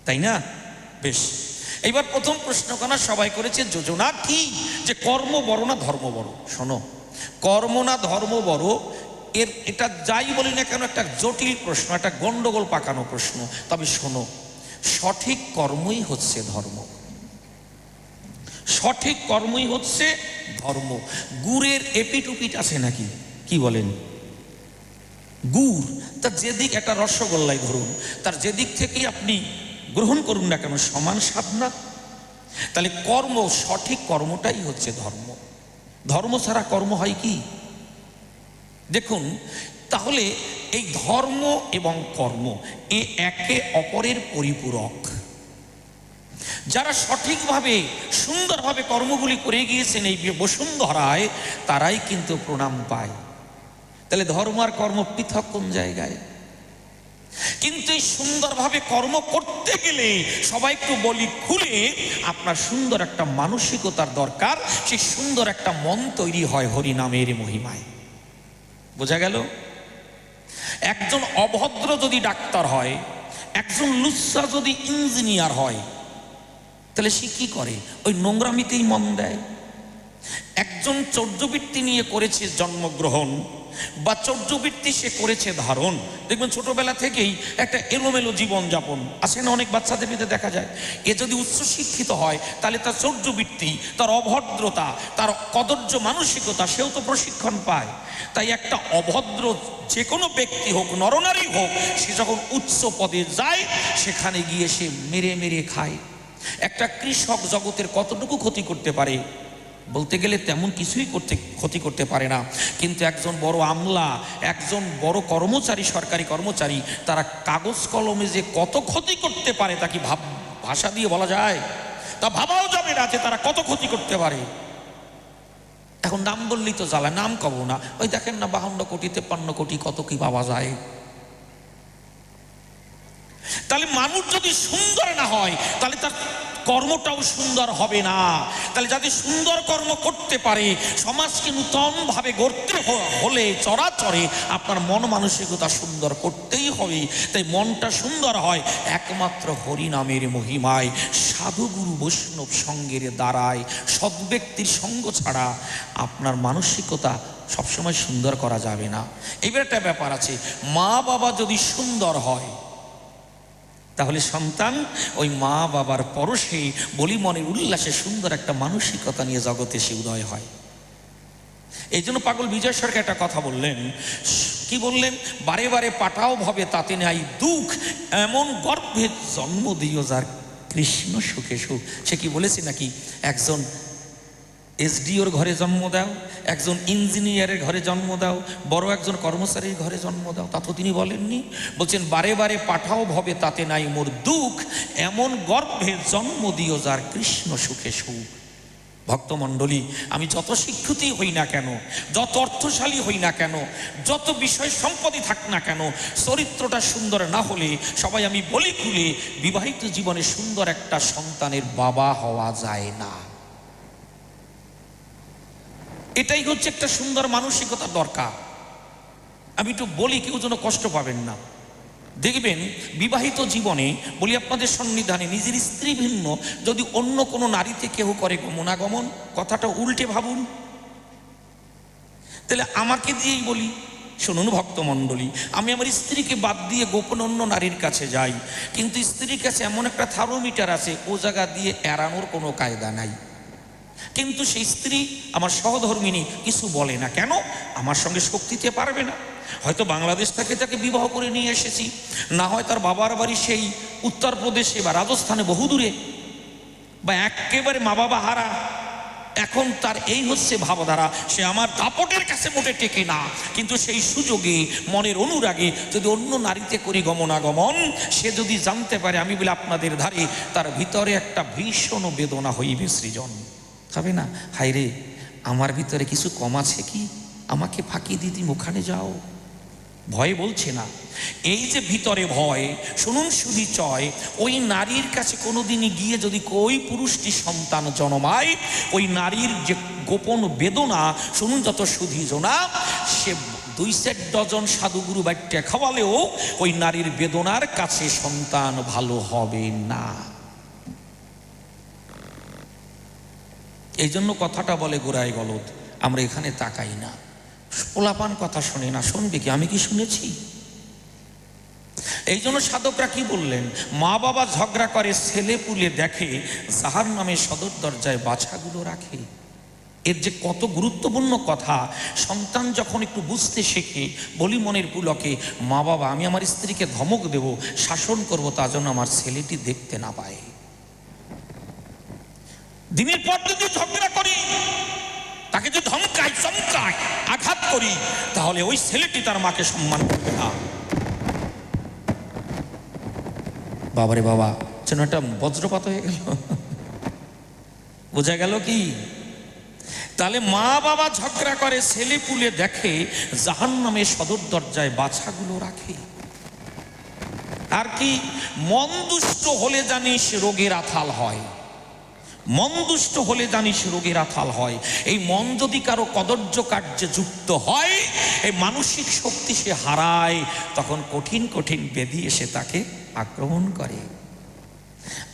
তাই না? বেশ, এইবার প্রথম প্রশ্নখানা সবাই করেছে যোজনা কি, যে কর্ম বড় না ধর্ম বড়। শোনো, কর্ম না ধর্ম বড়, এটা যাই বলি না কেন একটা জটিল প্রশ্ন, একটা গন্ডগোল পাকানো প্রশ্ন। তবে শোনো, সঠিক কর্মই হচ্ছে ধর্ম, সঠিক কর্মই হচ্ছে ধর্ম। গুড়ের এপিটুপিট আছে নাকি? কি বলেন? গুড় তার যেদিক, একটা রসগোল্লাই ধরুন, তার যেদিক থেকেই আপনি গ্রহণ করুন না কেন সমান স্বাদ না? তাহলে কর্ম, সঠিক কর্মটাই হচ্ছে ধর্ম। ধর্ম ছাড়া কর্ম হয় কি? দেখুন, তাহলে এই ধর্ম এবং কর্ম এ একে অপরের পরিপূরক। যারা সঠিকভাবে সুন্দরভাবে কর্মগুলি করে গিয়েছেন এই বসুন্ধরায়, তারাই কিন্তু প্রণাম পায়। তাহলে ধর্ম আর কর্ম পৃথক কোন জায়গায়? কিন্তু এই সুন্দরভাবে কর্ম করতে গেলে সবাই একটু বলি খুলে, আপনার সুন্দর একটা মানসিকতার দরকার। সেই সুন্দর একটা মন তৈরি হয় হরিনামের মহিমায়। বোঝা গেল? একজন অভদ্র যদি ডাক্তার হয়, একজন লুচ্চা যদি ইঞ্জিনিয়ার হয় তাহলে সে কি করে? ওই নোংরামিতেই মন দেয়। একজন চৌর্যবৃত্তি নিয়ে করেছে জন্মগ্রহণ বা চৌর্যবৃত্তি সে করেছে ধারণ, দেখবেন ছোটবেলা থেকেই একটা এলোমেলো জীবনযাপন আসে না, অনেক বাচ্চাদের মধ্যে দেখা যায়। এ যদি উচ্চশিক্ষিত হয় তাহলে তার চৌর্যবৃত্তি, তার অভদ্রতা, তার কদর্য মানসিকতা সেও তো প্রশিক্ষণ পায়। তাই একটা অভদ্র যে কোনো ব্যক্তি হোক, নরনারী হোক, সে যখন উচ্চ পদে যায় সেখানে গিয়ে সে মেরে মেরে খায়। একটা কৃষক জগতের কতটুকু ক্ষতি করতে পারে? বলতে গেলে তেমন কিছুই ক্ষতি করতে পারে না, কিন্তু একজন বড় আমলা, একজন বড় কর্মচারী, সরকারি কর্মচারী, তারা কাগজ কলমে যে কত ক্ষতি করতে পারে তা কি ভাষা দিয়ে বলা যায়? তা ভাবাও যাবে না যে তারা কত ক্ষতি করতে পারে। এখন নাম বললেই তো জ্বালা, নাম কব না। ওই দেখেন না 52 কোটি 53 কোটি কত কি পাওয়া যায়। তাহলে মানুষ যদি সুন্দর না হয় তাহলে তার কর্মটাও সুন্দর হবে না। তাহলে যাতে সুন্দর কর্ম করতে পারে, সমাজকে নূতনভাবে গড়তে হলে চরাচরে আপনার মন মানসিকতা সুন্দর করতেই হবে। তাই মনটা সুন্দর হয় একমাত্র হরিনামের মহিমায়, সাধুগুরু বৈষ্ণব সঙ্গের দ্বারায়। সৎ ব্যক্তির সঙ্গ ছাড়া আপনার মানসিকতা সবসময় সুন্দর করা যাবে না। এবার একটা ব্যাপার আছে, মা বাবা যদি সুন্দর হয় তাহলে সন্তান ওই মা বাবার পরশে বলি মনের উল্লাসে সুন্দর একটা মানসিকতা নিয়ে জগতে সে উদয় হয়। এই জন্য পাগল বিজয় সরকার একটা কথা বললেন, কি বললেন? বারে বারে পাঠাও ভবে তাতে নাই দুঃখ, এমন গর্ভে জন্ম দিও যার কৃষ্ণ সুখে সুখ। সে কি বলেছে নাকি একজন এসডিওর ঘরে জন্ম দাও, একজন ইঞ্জিনিয়ারের ঘরে জন্ম দাও, বড় একজন কর্মচারীর ঘরে জন্ম দাও? তা তো তিনি বলেননি। বলছেন বারে বারে পাঠাও ভবে তাতে নাই মোর দুঃখ, এমন গর্ভে জন্ম দিও যার কৃষ্ণ সুখে সুখ। ভক্তমণ্ডলী, আমি যত শিক্ষিতই হই না কেন, যত অর্থশালী হই না কেন, যত বিষয় সম্পদই থাক না কেন, চরিত্রটা সুন্দর না হলে সবাই আমি বলি খুলে বিবাহিত জীবনে সুন্দর একটা সন্তানের বাবা হওয়া যায় না। এটাই হচ্ছে একটা সুন্দর মানসিকতা দরকার। আমি একটু বলি, কেউ যেন কষ্ট পাবেন না। দেখবেন বিবাহিত জীবনে বলি আপনাদের সন্নিধানে নিজের স্ত্রী ভিন্ন যদি অন্য কোনো নারীতে কেউ করে গমনাগমন, কথাটা উল্টে ভাবুন। তাহলে আমাকে দিয়েই বলি, শুনুন ভক্তমণ্ডলী, আমি আমার স্ত্রীকে বাদ দিয়ে গোপন অন্য নারীর কাছে যাই, কিন্তু স্ত্রীর কাছে এমন একটা থার্মোমিটার আছে, ও জায়গা দিয়ে এড়ানোর কোনো কায়দা নাই। কিন্তু সেই স্ত্রী আমার সহধর্মিনী কিছু বলে না কেন? আমার সঙ্গে শক্তি দিতে পারবে না। হয়তো বাংলাদেশ থেকে তাকে বিবাহ করে নিয়ে এসেছি, না হয় তার বাবার বাড়ি সেই উত্তরপ্রদেশে বা রাজস্থানে বহুদূরে, বা একেবারে মা বাবা হারা। এখন তার এই হচ্ছে ভাবধারা, সে আমার দাপটের কাছে মোটে টেকে না, কিন্তু সেই সুযোগে মনের অনুরাগে যদি অন্য নারীতে করি গমনাগমন, সে যদি জানতে পারে আমি বলে আপনাদের ধারে, তার ভিতরে একটা ভীষণ বেদনা হইবে সৃজন। হবে না, হায় রে আমার ভিতরে কিছু কম আছে কি, আমাকে ফাঁকি দিদি ওখানে যাও। ভয় বলছে না, এই যে ভিতরে ভয়, শুনুন শুধু চয়, ওই নারীর কাছে কোনোদিনই গিয়ে যদি ওই পুরুষটি সন্তান জন্মায়, ওই নারীর যে গোপন বেদনা শুনুন যত সুধী জোনা, সে 2 ডজন সাধুগুরু বাক্যা খাওয়ালেও ওই নারীর বেদনার কাছে সন্তান ভালো হবে না। এই জন্য কথাটা বলে গোড়ায় গলদ, আমরা এখানে তাকাই না। পোলাপান কথা শোনে না, শুনবে কি? আমি কি শুনেছি? এই জন্য সাধকরা কি বললেন, মা বাবা ঝগড়া করে ছেলে পুলে দেখে, যাহার নামে সদর দরজায় বাছাগুলো রাখে। এর যে কত গুরুত্বপূর্ণ কথা, সন্তান যখন একটু বুঝতে শেখে, বলি মনের পুলকে, মা বাবা আমি আমার স্ত্রীকে ধমক দেব, শাসন করব, তা যেন আমার ছেলেটি দেখতে না পায়। দিনের পর যদি ঝগড়া করি, তাকে যদি ধমকাই চমকাই আঘাত করি, তাহলে ওই ছেলেটি তার মাকে সম্মান করবে না। বাবারে বাবা, যেন একটা বজ্রপাত হয়ে গেল। বোঝা গেল কি? তাহলে মা বাবা ঝগড়া করে ছেলে পুলে দেখে, জাহান্নামে সদর দরজায় বাছাগুলো রাখে। আর কি, মন দুষ্ট হলে জানিস রোগের আথাল হয়। মন দুষ্ট হলে জানিস রোগের আথাল হয়। এই মন যদি কারো কদর্য কার্যে যুক্ত হয়, এই মানসিক শক্তি সে হারায়, তখন কঠিন কঠিন ব্যাধি এসে তাকে আক্রমণ করে।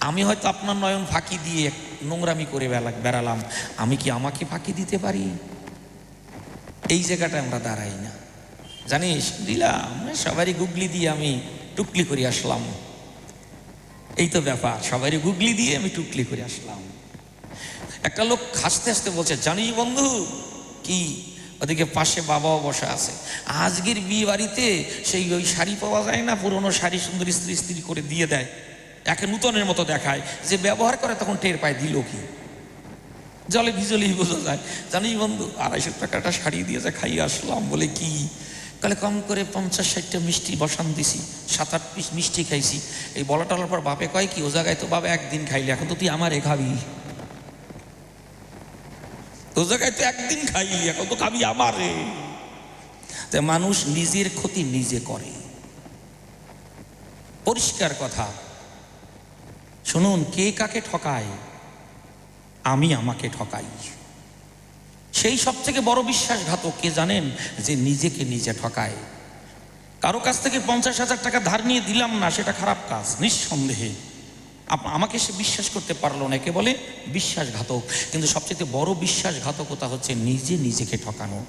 আমি হয়তো আপনার নয়ন ফাঁকি দিয়ে নোংরামি করে বেড়ালাম, আমি কি আমাকে ফাঁকি দিতে পারি? এই জায়গাটা আমরা দাঁড়াই না। জানিস দিলাম সবারই গুগলি দিয়ে আমি টুকলি করে আসলাম, এই তো ব্যাপার, সবারই গুগলি দিয়ে আমি টুকলি করে আসলাম। একটা লোক হাসতে হাসতে বলছে, জানিস বন্ধু কি, ওদিকে পাশে বাবাও বসা আছে, আজকের বিয়ে বাড়িতে সেই ওই শাড়ি পাওয়া যায় না, পুরনো শাড়ি সুন্দর স্ত্রী স্ত্রী করে দিয়ে দেয়, একে নূতনের মতো দেখায়, যে ব্যবহার করে তখন টের পায় দিল কি, জলে ভিজলেই বোঝা যায়। জানিস বন্ধু 250 টাকাটা শাড়ি দিয়েছে, খাইয়ে আসলাম। বলে কি? তাহলে কম করে 50-60টা মিষ্টি বসান দিছি, 7-8 পিস মিষ্টি খাইছি। এই বলা টলার পর বাপে কয় কি, ও জায়গায় তো বাবা একদিন খাইলে, এখন তো তুই আমারে খাবি, ও জায়গায় তো একদিন খাইলি, এখন তো খাবি আমারে। তাই মানুষ নিজের ক্ষতি নিজে করে। পরিষ্কার কথা শুনুন, কে কাকে ঠকায়? আমি আমাকে ঠকাই। সেই সব থেকে বড় বিশ্বাসঘাতক কে জানেন? যে নিজেকে নিজে ঠকায়। কারো কাছ থেকে 50,000 টাকা ধার নিয়ে দিলাম না, সেটা খারাপ কাজ নিঃসন্দেহে, আমাকে সে বিশ্বাস করতে পারলো না, একে বলে বিশ্বাসঘাতক। কিন্তু সবচেয়ে বড় বিশ্বাসঘাতকতা হচ্ছে নিজে নিজেকে ঠকানো।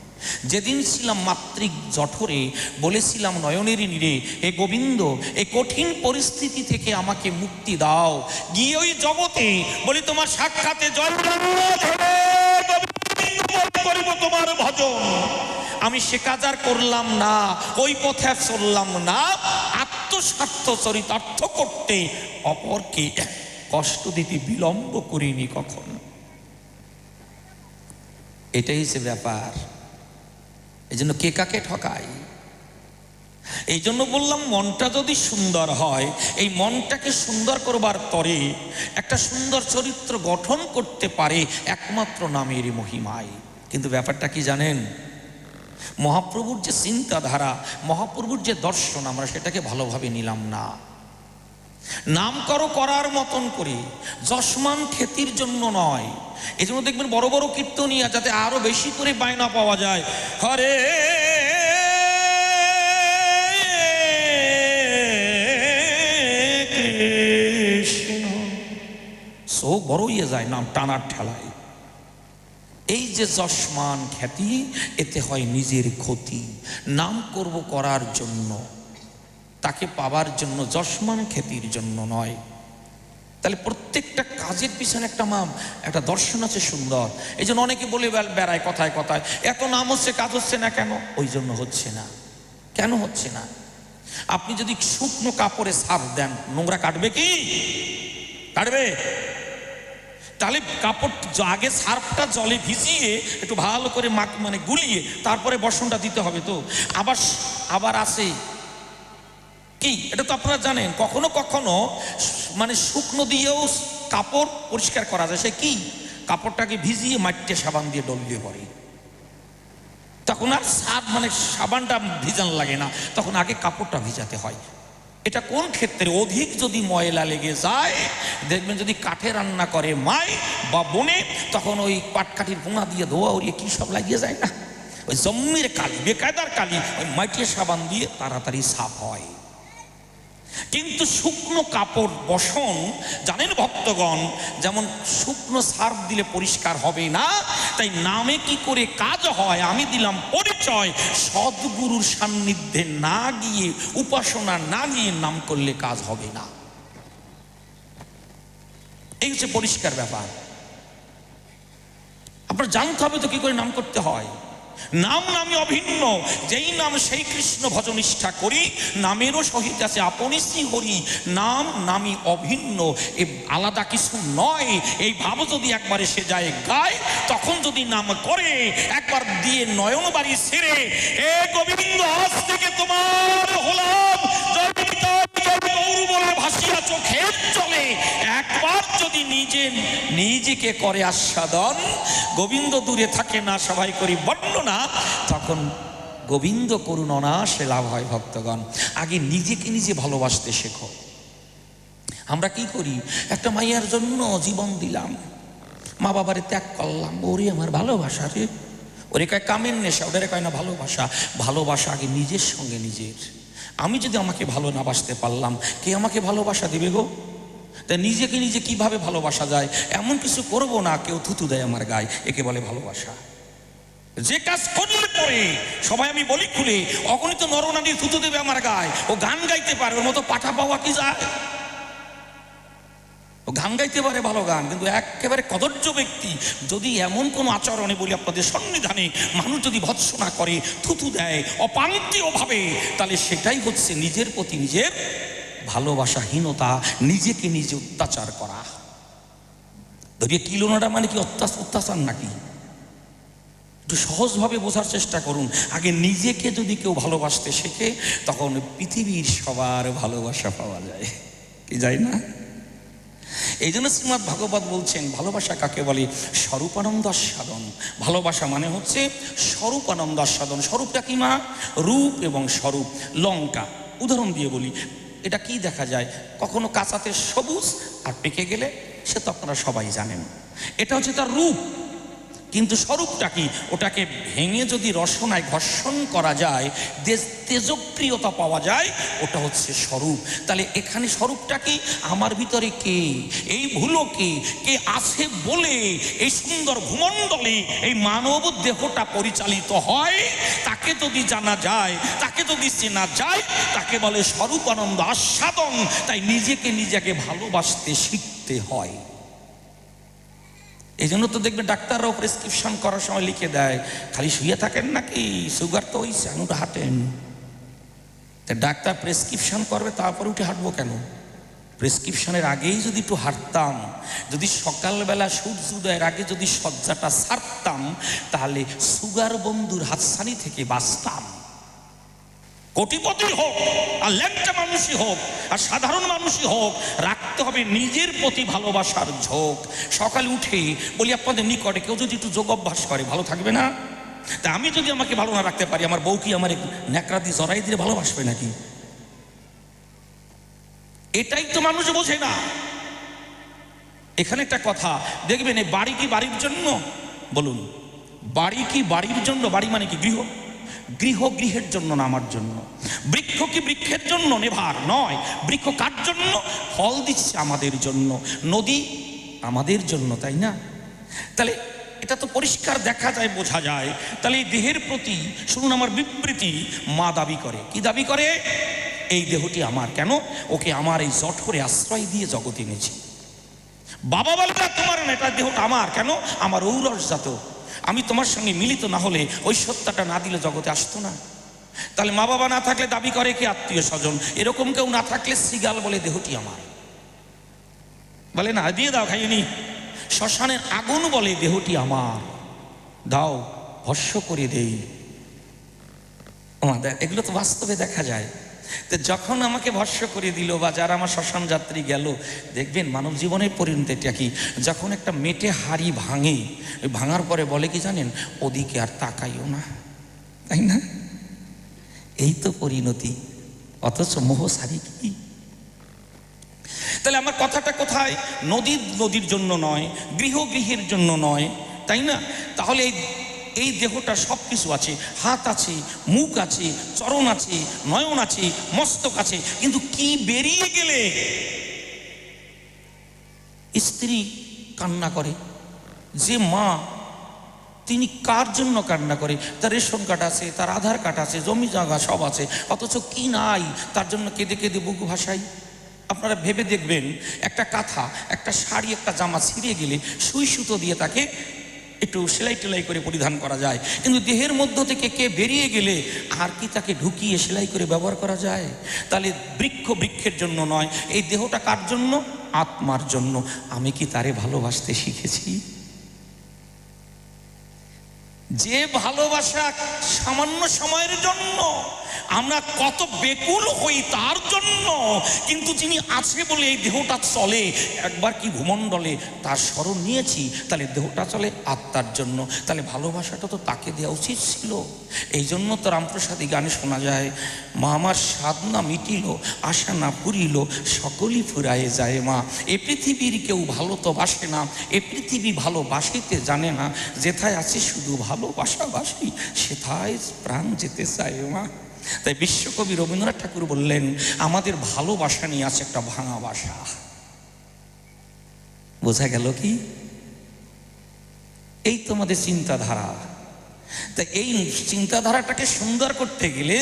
যেদিন ছিলাম মাতৃক জঠরে, বলেছিলাম নয়নেরই নীরে, হে গোবিন্দ এই কঠিন পরিস্থিতি থেকে আমাকে মুক্তি দাও। গিয়ে ওই জগতে বলি তোমার সাক্ষাতে জয় করিব তোমার ভজন। আমি সে কাজ আর করলাম না, ওই পথে চললাম না, আত্মস্বার্থ চরিতার্থ করতে অপরকে কষ্ট দিতে বিলম্ব করিনি কখন। এটাই হচ্ছে ব্যাপার। এই জন্য কে কাকে ঠকায়। এই জন্য বললাম, মনটা যদি সুন্দর হয়, এই মনটাকে সুন্দর করবার পরে একটা সুন্দর চরিত্র গঠন করতে পারে একমাত্র নামেরই মহিমায়। কিন্তু ব্যাপারটা কি জানেন? মহাপ্রভুর যে চিন্তাধারা, মহাপ্রভুর যে দর্শন, আমরা সেটাকে ভালোভাবে নিলাম না। নাম করার মতন করে, যশমান খ্যাতির জন্য নয়। এই জন্য দেখবেন বড় বড় কীর্তনিয়া যাতে আরো বেশি করে বায়না পাওয়া যায়, হরে কৃষ্ণ, সো বড় ইয়ে যায় নাম টানার ঠেলায়। এই যে যশমান খ্যাতি, এতে হয় নিজের ক্ষতি। নাম করার জন্য, তাকে পাবার জন্য, যশমান খ্যাতির জন্য নয়। তাহলে প্রত্যেকটা কাজের পিছনে একটা দর্শন আছে সুন্দর। এই জন্য অনেকে বলে বেড়ায় কথায় কথায়, এত নাম হচ্ছে কাজ হচ্ছে না কেন? ওই জন্য হচ্ছে না। কেন হচ্ছে না? আপনি যদি শুকনো কাপড়ে সার্ফ দেন, নোংরা কাটবে কি? কাটবে? তাহলে কাপড় আগে সার্ফটা জলে ভিজিয়ে একটু ভালো করে গুলিয়ে তারপরে বসনটা দিতে হবে। তো আবার আসে কি, এটা তো আপনারা জানেন, কখনো কখনো শুকনো দিয়েও কাপড় পরিষ্কার করা যায়। সে কি, কাপড়টাকে ভিজিয়ে মাটিতে সাবান দিয়ে ডলিয়ে পরে, তখন আর সাবানটা ভিজানো লাগে না, তখন আগে কাপড়টা ভিজাতে হয়। এটা কোন ক্ষেত্রে? অধিক যদি ময়লা লেগে যায়, দেখবেন যদি কাঠে রান্না করে মায় বা বোনে, তখন ওই পাটকাঠির পোনা দিয়ে ধোয়া উড়িয়ে কি সব লাগিয়ে যায় না, ওই জম্মির কালি, বেকায়দার কালি, ওই মাটির সাবান দিয়ে তাড়াতাড়ি সাফ হয়। কিন্তু শুকনো কাপড় বসন, জানেন ভক্তগণ, যেমন শুকনো সার্ফ দিলে পরিষ্কার হবে না, তাই নামে কি করে কাজ হয় আমি দিলাম পরিচয়। সদ্গুরুর সান্নিধ্যে না গিয়ে, উপাসনা না গিয়ে নাম করলে কাজ হবে না। এই হচ্ছে পরিষ্কার ব্যাপার। আপনার জানতে হবে তো কি করে নাম করতে হয়। নাম নামে অভিন্ন, যেই নাম সেই কৃষ্ণ ভজনিষ্ঠা করি, নামেরও সহিত আছে আপনি শ্রী হরি। নাম নামি অভিন্ন, এ আলাদা কিছু নয়। এই ভাব যদি একবার এসে যায় গায়, তখন যদি নাম করে একবার দিয়ে নয়ন বাড়ি ছেড়ে, এ গোবিন্দ আজ থেকে তোমার হলাম, বলে ভাসিয়া চোখের চলে, একবার যদি নিজেকে করে আস্বাদন, গোবিন্দ দূরে থাকে না, সবাই করি বর্ণনা, তখন গোবিন্দ করুণা সে লাভ হয়। ভক্তগণ, আগে নিজেকে নিজে ভালোবাসতে শেখো। আমরা কি করি, একটা মাইয়ার জন্য জীবন দিলাম, মা বাবারে ত্যাগ করলাম, ওরে আমার ভালোবাসা রে, ওরে কয় কামের নেশা, ওটারে কয় না ভালোবাসা। ভালোবাসা আগে নিজের সঙ্গে নিজের। আমি যদি আমাকে ভালো না বাসতে পারলাম, কে আমাকে ভালোবাসা দেবে গো? তাই নিজেকে নিজে কিভাবে ভালোবাসা যায় এমন কিছু করব না কেউ থুতু দেয় আমার গায়ে, একে বলে ভালোবাসা। যে কাজ করলে পরে সবাই আমি বলি খুলে অগণিত নরনারী থুতু দেবে আমার গায়ে, ও গান গাইতে পারে, ওর মতো পাঠা পাওয়া কি যায়? ও গান গাইতে পারে ভালো গান, কিন্তু একেবারে কদর্য ব্যক্তি যদি এমন কোনো আচরণে বলি আপনাদের সন্নিধানে মানুষ যদি ভৎসনা করে, থুতু দেয় অপান্তীয় ভাবে, তাহলে সেটাই হচ্ছে নিজের প্রতি নিজের ভালোবাসাহীনতা, নিজেকে নিজে অত্যাচার করা। ধরিয়ে কিলোনাটা মানে কি অত্যাচার নাকি? একটু সহজভাবে বোঝার চেষ্টা করুন। আগে নিজেকে যদি কেউ ভালোবাসতে শেখে, তখন পৃথিবীর সবার ভালোবাসা পাওয়া যায়, কি যায় না? এই জন্য শ্রীমদ্ ভাগবত বলছেন ভালোবাসা কাকে বলে? স্বরূপানন্দ আস্বাদন। ভালোবাসা মানে হচ্ছে স্বরূপানন্দ আস্বাদন। স্বরূপটা কি মা? রূপ এবং স্বরূপ। লঙ্কা উদাহরণ দিয়ে বলি, এটা কি দেখা যায়? কখনো কাঁচাতে সবুজ আর পেকে গেলে, সে তো আপনারা সবাই জানেন, এটা হচ্ছে তার রূপ। কিন্তু স্বরূপটা কি? ওটাকে ভেঙে যদি রসনায় ঘর্ষণ করা যায়, তেজপ্রিয়তা পাওয়া যায়, ওটা হচ্ছে স্বরূপ। তাহলে এখানে স্বরূপটা কি? আমার ভিতরে কে, এই ভুলো কে আছে বলে এই সুন্দর ভূমণ্ডলে এই মানব দেহটা পরিচালিত হয়, তাকে যদি জানা যায়, তাকে যদি চেনা যায়, তাকে বলে স্বরূপানন্দ আস্বাদন। তাই নিজেকে নিজেকে ভালোবাসতে শিখতে হয়। এই জন্য তো দেখবেন ডাক্তাররাও প্রেসক্রিপশন করার সময় লিখে দেয়, খালি শুয়ে থাকেন নাকি, সুগার তো হয়েছে, উঠে হাঁটেন। ডাক্তার প্রেসক্রিপশন করবে, তারপরে উঠে হাঁটবো কেন? প্রেসক্রিপশনের আগেই যদি একটু হাঁটতাম, যদি সকালবেলা সূর্যোদয়ের আগে যদি শয্যাটা ছাড়তাম, তাহলে সুগার বন্ধুর হাতছানি থেকে বাঁচতাম। কোটিপতি হোক আর ল্যাংটা মানুষই হোক আর সাধারণ মানুষই হোক, রাখতে হবে নিজের প্রতি ভালোবাসার ঝোঁক। সকালে উঠে বলি আপনাদের নিকটে কেউ যদি একটু যোগ অভ্যাস করে ভালো থাকবে না? তা আমি যদি আমাকে ভালো না রাখতে পারি, আমার বউ কি আমার ন্যাকড়া দিয়ে জড়াই দিয়ে ভালোবাসবে নাকি? এটাই তো মানুষ বোঝে না। এখানে একটা কথা দেখবেন, এই বাড়ি কি বাড়ির জন্য? বলুন, বাড়ি কি বাড়ির জন্য? বাড়ি মানে কি গৃহ? গৃহ গৃহের জন্য না, আমার জন্য। বৃক্ষ কি বৃক্ষের জন্য? নেভার নয়। বৃক্ষ কার জন্য? ফল দিচ্ছে আমাদের জন্য। নদী আমাদের জন্য, তাই না? তাহলে এটা তো পরিষ্কার দেখা যায়, বোঝা যায়। তাহলে এই দেহের প্রতি শুনুন আমার বিবৃতি। মা দাবি করে, কি দাবি করে? এই দেহটি আমার। কেন? ওকে আমার এই জঠরে আশ্রয় দিয়ে জগতে এনেছি। বাবা বলে তোমার না, এটা দেহটা আমার। কেন? আমার ঔরসজাত, আমি তোমার সঙ্গে মিলিত না হলে, ওই সত্তাটা না দিলে জগতে আসতো না। তাহলে মা বাবা না থাকলে দাবি করে কি আত্মীয় স্বজন। এরকম কেউ না থাকলে শ্রীগাল বলে দেহটি আমার। বলে না, দিয়ে দাও, খাইয়ে নি। শ্মশানের আগুন বলে দেহটি আমার, দাও ভস্য করে দেই। এগুলো তো বাস্তবে দেখা যায়। তো যখন আমাকে ভস্য করে দিল, বা যারা আমার শ্মশান যাত্রী গেল, দেখবেন মানব জীবনের পরিণতিটা কি? যখন একটা মেটে হাড়ি ভাঙে, ওই ভাঙার পরে বলে কি জানেন? ওদিকে আর তাকাইও না, তাই না? এই তো পরিণতি। অথচ মোহ সারি কি? তাহলে আমার কথাটা কোথায়? নদী নদীর জন্য নয়, গৃহ গৃহের জন্য নয়, তাই না? তাহলে এই দেহটা সব কিছু আছে, হাত আছে, মুখ আছে, চরণ আছে, নয়ন আছে, মস্তক আছে, কিন্তু কি বেরিয়ে গেলে স্ত্রী কান্না করে? যে মা, তিনি কার জন্য কান্না করে? তার রেশন কার্ড আছে, তার আধার কার্ড আছে, জমি জায়গা সব আছে, অথচ কি নাই, তার জন্য কেঁদে কেঁদে বুক ভাসাই। আপনারা ভেবে দেখবেন, একটা কাঁথা, একটা শাড়ি, একটা জামা ছিঁড়ে গেলে সুই সুতো দিয়ে তাকে একটু সেলাই টেলাই করে পরিধান করা যায়, কিন্তু দেহের মধ্য থেকে কে বেরিয়ে গেলে আর কি তাকে ঢুকিয়ে সেলাই করে ব্যবহার করা যায়? তাহলে বৃক্ষ বৃক্ষের জন্য নয়, এই দেহটা কার জন্য? আত্মার জন্য। আমি কি তারে ভালোবাসতে শিখেছি? যে ভালোবাসা সামান্য সময়ের জন্য, আমরা কত বেকুল হই তার জন্য, কিন্তু যিনি আছে বলে এই দেহটা চলে। একবার কি ভূমণ্ডলে তার স্মরণ নিয়েছি, তাহলে দেহটা চলে আত্মার জন্য, তাহলে ভালোবাসাটা তো তাকে দেওয়া উচিত ছিল। এই জন্য তো রামপ্রসাদী গানে শোনা যায়, মা আমার সাধনা মিটিল, আশা না পুরিল, সকলই ফুরায়ে যায় মা। এ পৃথিবীর কেউ ভালো তো বাসে না, এ পৃথিবী ভালোবাসিতে জানে না, যেথায় আছে শুধু ভালোবাসাবাসি, সেথায় প্রাণ যেতে চায় মা। তাই বিশ্বকবি রবীন্দ্রনাথ ঠাকুর বললেন, আমাদের ভালোবাসা নিয়ে আছে একটা ভাঙা বাসা। বোঝা গেল কি? এই তোমাদের চিন্তাধারা। তাই এই চিন্তাধারাটাকে সুন্দর করতে গেলে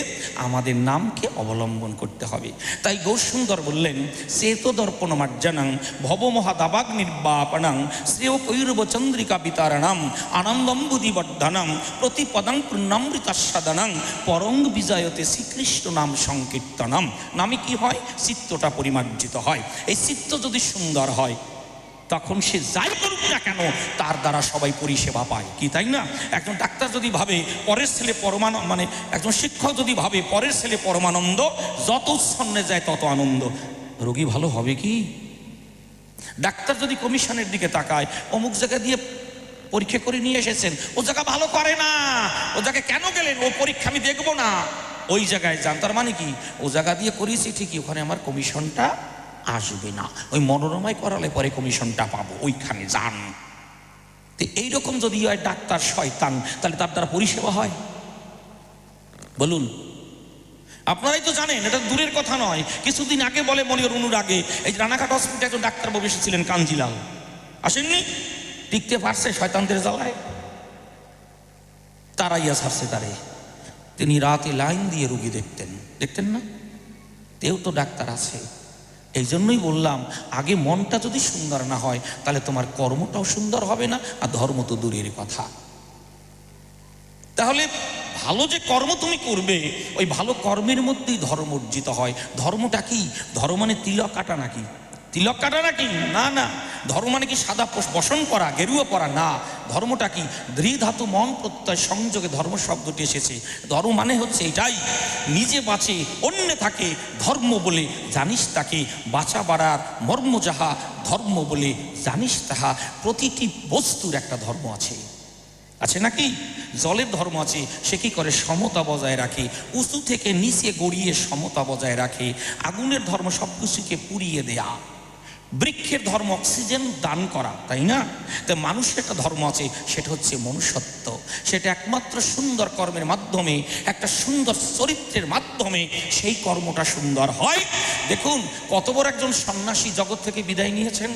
আমাদের নামকে অবলম্বন করতে হবে। তাই গৌরসুন্দর বললেন, চেত দর্পণ মার্জনাং ভবমহাদাবাগ নির্বাপনাং শ্রেয় কৈরব চন্দ্রিকা বিতারণাম আনন্দম্বুদিবর্ধনাং প্রতিপদাং পূর্ণামৃতাস্বাদনাং পরং বিজয়তে শ্রীকৃষ্ণ নাম সংকীর্তনাম। নামে কি হয়? চিত্তটা পরিমার্জিত হয়। এই চিত্ত যদি সুন্দর হয়, তখন সে যাই করুক না কেন তার দ্বারা সবাই পরিষেবা পায়, কি তাই না? একজন ডাক্তার যদি ভাবে পরের ছেলে পরমানন্দ, মানে একজন শিক্ষক যদি ভাবে পরের ছেলে পরমানন্দ, যত উচ্ছন্নে যায় তত আনন্দ, রোগী ভালো হবে কি? ডাক্তার যদি কমিশনের দিকে তাকায়, অমুক জায়গা দিয়ে পরীক্ষা করে নিয়ে এসেছেন, ও জায়গা ভালো করে না, ও জায়গায় কেন গেলেন, ও পরীক্ষা আমি দেখবো না, ওই জায়গায় যান। তার মানে কি? ও জায়গা দিয়ে করিয়েছি ঠিকই, ওখানে আমার কমিশনটা আসবে না, ওই মনোরমায় করালে পরে কমিশনটা পাবো, ওইখানে যান। তো এইরকম যদি হয় ডাক্তার শয়তান, তাহলে তার দ্বারা পরিষেবা হয়? বলুন। আপনারাই তো জানেন, এটা দূরের কথা নয়। কিছুদিন আগে বলে মনির অনুর আগে এই রানাঘাট হসপিটালে একজন ডাক্তারবাবু এসেছিলেন, কাঞ্জিলাল, আসেননি? টিকতে পারছে শয়তানদের জ্বালায়, তারাইয়া ছাড়ছে তারে। তিনি রাতে লাইন দিয়ে রুগী দেখতেন না? তেও তো ডাক্তার আছে। এই জন্যই বললাম, আগে মনটা যদি সুন্দর না হয় তাহলে তোমার কর্মটাও সুন্দর হবে না, আর ধর্ম তো দূরের কথা। তাহলে ভালো যে কর্ম তুমি করবে, ওই ভালো কর্মের মধ্যেই ধর্ম অর্জিত হয়। ধর্মটা কি? ধর্ম মানে তিলক কাটা নাকি? তিলক কাটা নাকি? না না। ধর্ম মানে কি সাদা বসন করা, গেরুয়া পরা? না। ধর্মটা কি? ধৃধাতু মন প্রত্যয় সংযোগে ধর্ম শব্দটি এসেছে। ধর্ম মানে হচ্ছে এটাই, নিজে বাঁচে অন্য থাকে ধর্ম বলে জানিস তাকে, বাঁচা বাড়ার মর্ম যাহা ধর্ম বলে জানিস তাহা। প্রতিটি বস্তুর একটা ধর্ম আছে নাকি? জলের ধর্ম আছে, সে কি করে? সমতা বজায় রাখে, উঁচু থেকে নিচে গড়িয়ে সমতা বজায় রাখে। আগুনের ধর্ম সব কিছুকে পুড়িয়ে দেয়া। বৃক্ষের ধর্ম অক্সিজেন দান করা, তাই না? তো মানুষের একটা ধর্ম আছে, সেটা হচ্ছে মনুষ্যত্ব। সেটা একমাত্র সুন্দর কর্মের মাধ্যমে, একটা সুন্দর চরিত্রের মাধ্যমে সেই কর্মটা সুন্দর হয়। দেখুন, কত বড় একজন সন্ন্যাসী জগৎ থেকে বিদায় নিয়েছেন,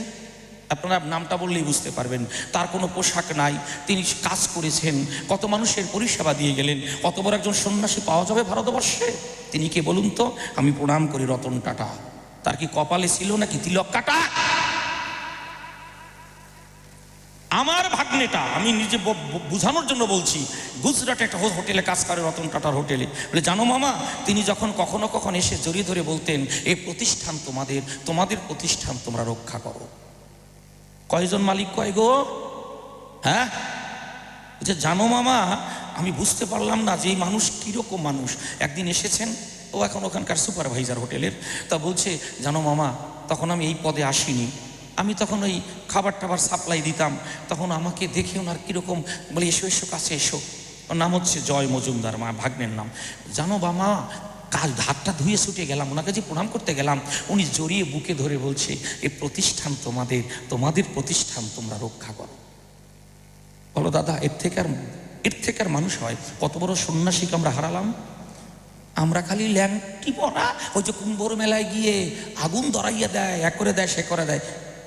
আপনারা নামটা বললেই বুঝতে পারবেন। তার কোনো পোশাক নাই, তিনি কাজ করেছেন, কত মানুষের পরিষেবা দিয়ে গেলেন। কত বড় একজন সন্ন্যাসী পাওয়া যাবে ভারতবর্ষে? তিনি কে বলুন তো? আমি প্রণাম করি রতন টাটা। তার কি কপালে ছিল নাকি তিলক কাটা? আমার ভাগ্নেটা, আমি নিজে বুঝানোর জন্য বলছি, গুজরাটে একটা হোটেলে কাজ করে, রতন টাটার হোটেলে। বলে, জানো মামা, তিনি যখন কখনো কখনো এসে জড়িয়ে ধরে বলতেন, এই প্রতিষ্ঠান তোমাদের, তোমাদের প্রতিষ্ঠান তোমরা রক্ষা করো। কয়জন মালিক কয় গো? হ্যাঁ, যে জানো মামা, আমি বুঝতে পারলাম না যে এই মানুষ কীরকম মানুষ। একদিন এসেছেন, ও এখন ওখানকার সুপারভাইজার হোটেলের। তা বলছে, জানো মামা, তখন আমি এই পদে আসিনি, আমি তখন ওই খাবার টাবার সাপ্লাই দিতাম, তখন আমাকে দেখে ওনার কীরকম বলে, এসো এসো কাছে এসো। ওর নাম হচ্ছে জয় মজুমদার, মা ভাগ্নের নাম। জানো বাবা, কাল হাতটা ধুয়ে ছুটে গেলাম, ওনাকে যে প্রণাম করতে গেলাম, উনি জড়িয়ে বুকে ধরে বলছে, এই প্রতিষ্ঠান তোমাদের, তোমাদের প্রতিষ্ঠান তোমরা রক্ষা করো। বলো দাদা, এর থেকে আর মানুষ হয়? কত বড় সন্ন্যাসীকে আমরা হারালাম। আমরা খালি ল্যাংটি পরা, ওই যে কুম্ভর মেলায় গিয়ে আগুন ধরাইয়া দেয়, এক করে দেয়, সে করে দেয়,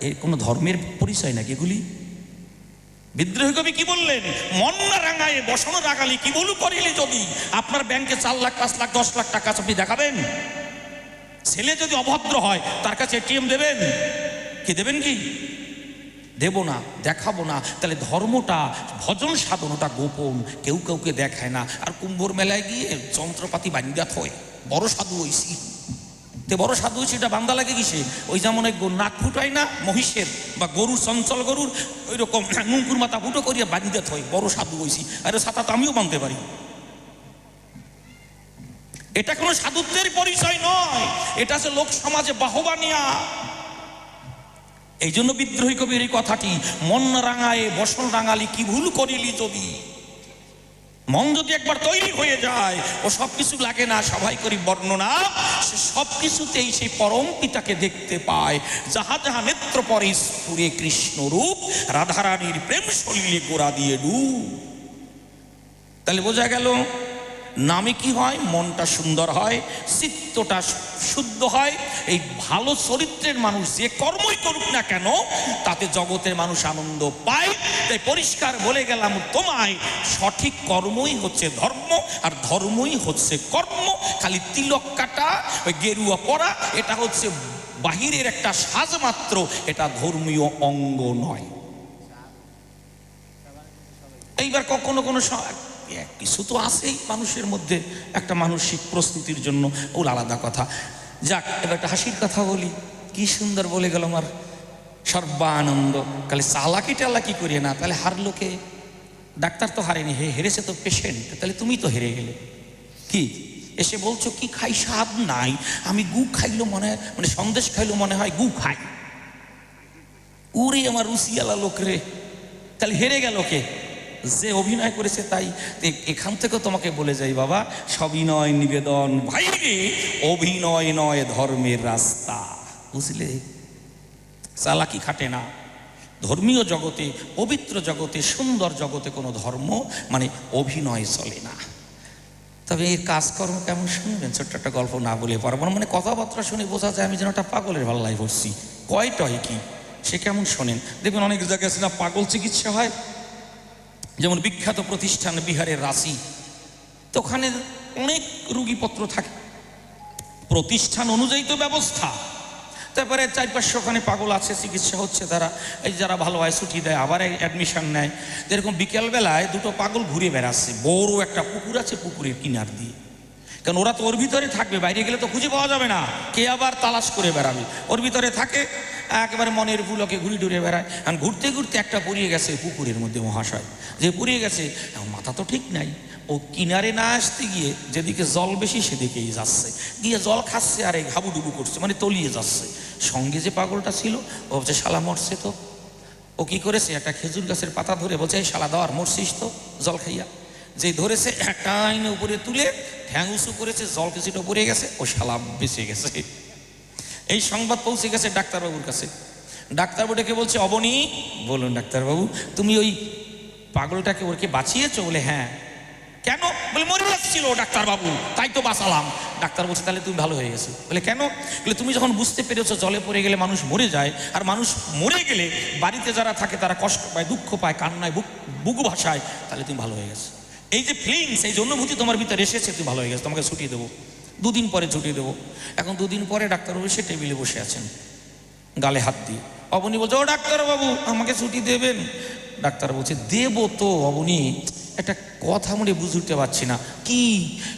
এর কোনো ধর্মের পরিচয় নাকি এগুলি? বিদ্রোহী কবি কি বললেন? মন না রাঙায় বসন রাগালি, কি বলু করিলে যদি। আপনার ব্যাংকে 4 লাখ 5 লাখ 10 লাখ টাকা আপনি দেখাবেন? ছেলে যদি অভদ্র হয়, তার কাছে এটিএম দেবেন কি? দেবেন কি? দেব না, দেখাবো না। তাহলে ধর্মটা, ভজন সাধনটা গোপন, কেউ কাউকে দেখায় না। আর কুম্ভর মেলায় গিয়ে যন্ত্রপাতি বানিয়ে থয়, বড় সাধু হইছি। তে বড় সাধু হয়েছে, এটা বান্দা লাগে কিসে? ওই যেমন নাক ফুটায় না মহিষের বা গরুর, চঞ্চল গরুর, ওই রকম নুঙ্কুর মাথা ফুটো করিয়া বানিয়ে থয়, বড় সাধু হইছি। আরে ছাতা তো আমিও বানতে পারি। এটা কোনো সাধুত্বের পরিচয় নয়, এটা আছে লোক সমাজে বাহবা নেয়া। এই জন্য বিদ্রোহী কবির এই কথাটি, মন রাঙায়ে বসন রাঙালি কি ভুল করিলি যদি। মন যদি একবার তৈরি হয়ে যায়, ও সব কিছু লাগে না সবাই করি বর্ণনা, সে সব কিছুতেই সেই পরম পিতাকে দেখতে পায়। যাহা যাহা নেত্র পরে স্ফুরে কৃষ্ণ রূপ, রাধারানীর প্রেম সলিলে গোড়া দিয়ে ডুব। তাহলে বোঝা গেল নামে কি হয়, মনটা সুন্দর হয়, চিত্তটা শুদ্ধ হয়। এই ভালো চরিত্রের মানুষ যে কর্মই করুক না কেন, তাতে জগতের মানুষ আনন্দ পায়। তাই পরিষ্কার বলে গেলাম তোমায়, সঠিক কর্মই হচ্ছে ধর্ম, আর ধর্মই হচ্ছে কর্ম। খালি তিলক কাটা, ওই গেরুয়া পরা, এটা হচ্ছে বাহিরের একটা সাজ মাত্র, এটা ধর্মীয় অঙ্গ নয়। এইবার কখনো কোনো কিছু তো আছেই মানুষের মধ্যে, একটা মানসিক প্রস্তুতির জন্য, ওর আলাদা কথা। যাক, এবার একটা হাসির কথা বলি। কি সুন্দর বলে গেল আমার সর্বানন্দ। খালি চালাকি টালাকি করিয়ে না, তাহলে হারলো কে? ডাক্তার তো হারেনি, হেরেছে তো পেশেন্ট। তাহলে তুমি তো হেরে গেলে। কি এসে বলছো কি খাই, স্বাদ নাই, আমি গু খাইলো মনে হয়, মানে সন্দেশ খাইলো মনে হয় গু খাই। উরে আমার রুচিয়ালা লোক রে। তাহলে হেরে গেল কে? যে অভিনয় করেছে তাই। এখান থেকে তোমাকে বলে যাই বাবা, সবিনয় নিবেদন ভাইরে, অভিনয় নয় ধর্মের রাস্তা, বুঝলে? চালাকি খাটে না। ধর্মীয় জগতে, পবিত্র জগতে, সুন্দর জগতে কোনো ধর্ম মানে অভিনয় চলে না। তবে এর কাজকর্ম কেমন শুনবেন, ছোট্ট একটা গল্প না বলে পারবো না। মানে কথাবার্তা শুনে বোঝা যায় আমি যেন একটা পাগলের পাল্লায় পড়ছি। কয়টাই কি সে কেমন শোনেন। দেখবেন অনেক জায়গায় আছে না পাগল চিকিৎসা হয়, যেমন বিখ্যাত প্রতিষ্ঠান বিহারের রাঁচি, তো ওখানে অনেক রুগীপত্র থাকে, প্রতিষ্ঠান অনুযায়ী তো ব্যবস্থা। তারপরে 400-500 ওখানে পাগল আছে, চিকিৎসা হচ্ছে। তারা এই যারা ভালো হয় ছুটি দেয়, আবার অ্যাডমিশন নেয়। এরকম বিকেলবেলায় দুটো পাগল ঘুরে বেড়াচ্ছে, বড় একটা পুকুর আছে, পুকুরের কিনার দিয়ে। কারণ ওরা তো ওর ভিতরে থাকবে, বাইরে গেলে তো খুঁজে পাওয়া যাবে না, কে আবার তালাশ করে বেড়াবে। ওর ভিতরে থাকে, একেবারে মনের ভুলকে ঘুরে ঘুরে বেড়ায়। আর ঘুরতে ঘুরতে একটা পড়িয়ে গেছে পুকুরের মধ্যে মহাশয়, যে পড়িয়ে গেছে মাথা তো ঠিক নাই। ও কিনারে না আসতে গিয়ে যেদিকে জল বেশি সেদিকেই যাচ্ছে, গিয়ে জল খাচ্ছে আর এই হাবুডুবু করছে, মানে তলিয়ে যাচ্ছে। সঙ্গে যে পাগলটা ছিল ও বলছে শালা মরছে তো। ও কি করেছে, একটা খেজুর গাছের পাতা ধরে বলছে এই শালা দেওয়ার মরছিস তো জল খাইয়া। যে ধরেছে টাইনে উপরে তুলে ঠ্যাং উঁচু করেছে, জল কিছুটা পড়ে গেছে, ও শালা বেঁচে গেছে। এই সংবাদ পৌঁছে গেছে ডাক্তারবাবুর কাছে। ডাক্তারবাবু ডেকে বলছে অবনী, বলুন ডাক্তারবাবু, তুমি ওই পাগলটাকে ওরকে বাঁচিয়েছো? বলে হ্যাঁ। কেন? বলে মরে যাচ্ছিল ডাক্তারবাবু, তাই তো বাঁচালাম। ডাক্তার বলছে তাহলে তুমি ভালো হয়ে গেছো। বলে কেন? বলে তুমি যখন বুঝতে পেরেছো জলে পড়ে গেলে মানুষ মরে যায়, আর মানুষ মরে গেলে বাড়িতে যারা থাকে তারা কষ্ট পায়, দুঃখ পায়, কান্নায় বুকু ভাসায়, তাহলে তুমি ভালো হয়ে গেছো। এই যে ফিলিংস, এই যে অনুভূতি তোমার ভিতরে এসেছে, তুমি ভালো হয়ে গেছো, তোমাকে ছুটি দেবো, 2 দিন পরে ছুটি দেবো। এখন 2 দিন পরে ডাক্তারবাবু সে টেবিলে বসে আছেন, গালে হাত দিয়ে। অবনী বলছে ও ডাক্তারবাবু আমাকে ছুটি দেবেন? ডাক্তার বলছে দেবো তো অবনী, একটা কথা মনে বুঝে উঠতে পারছি না। কি?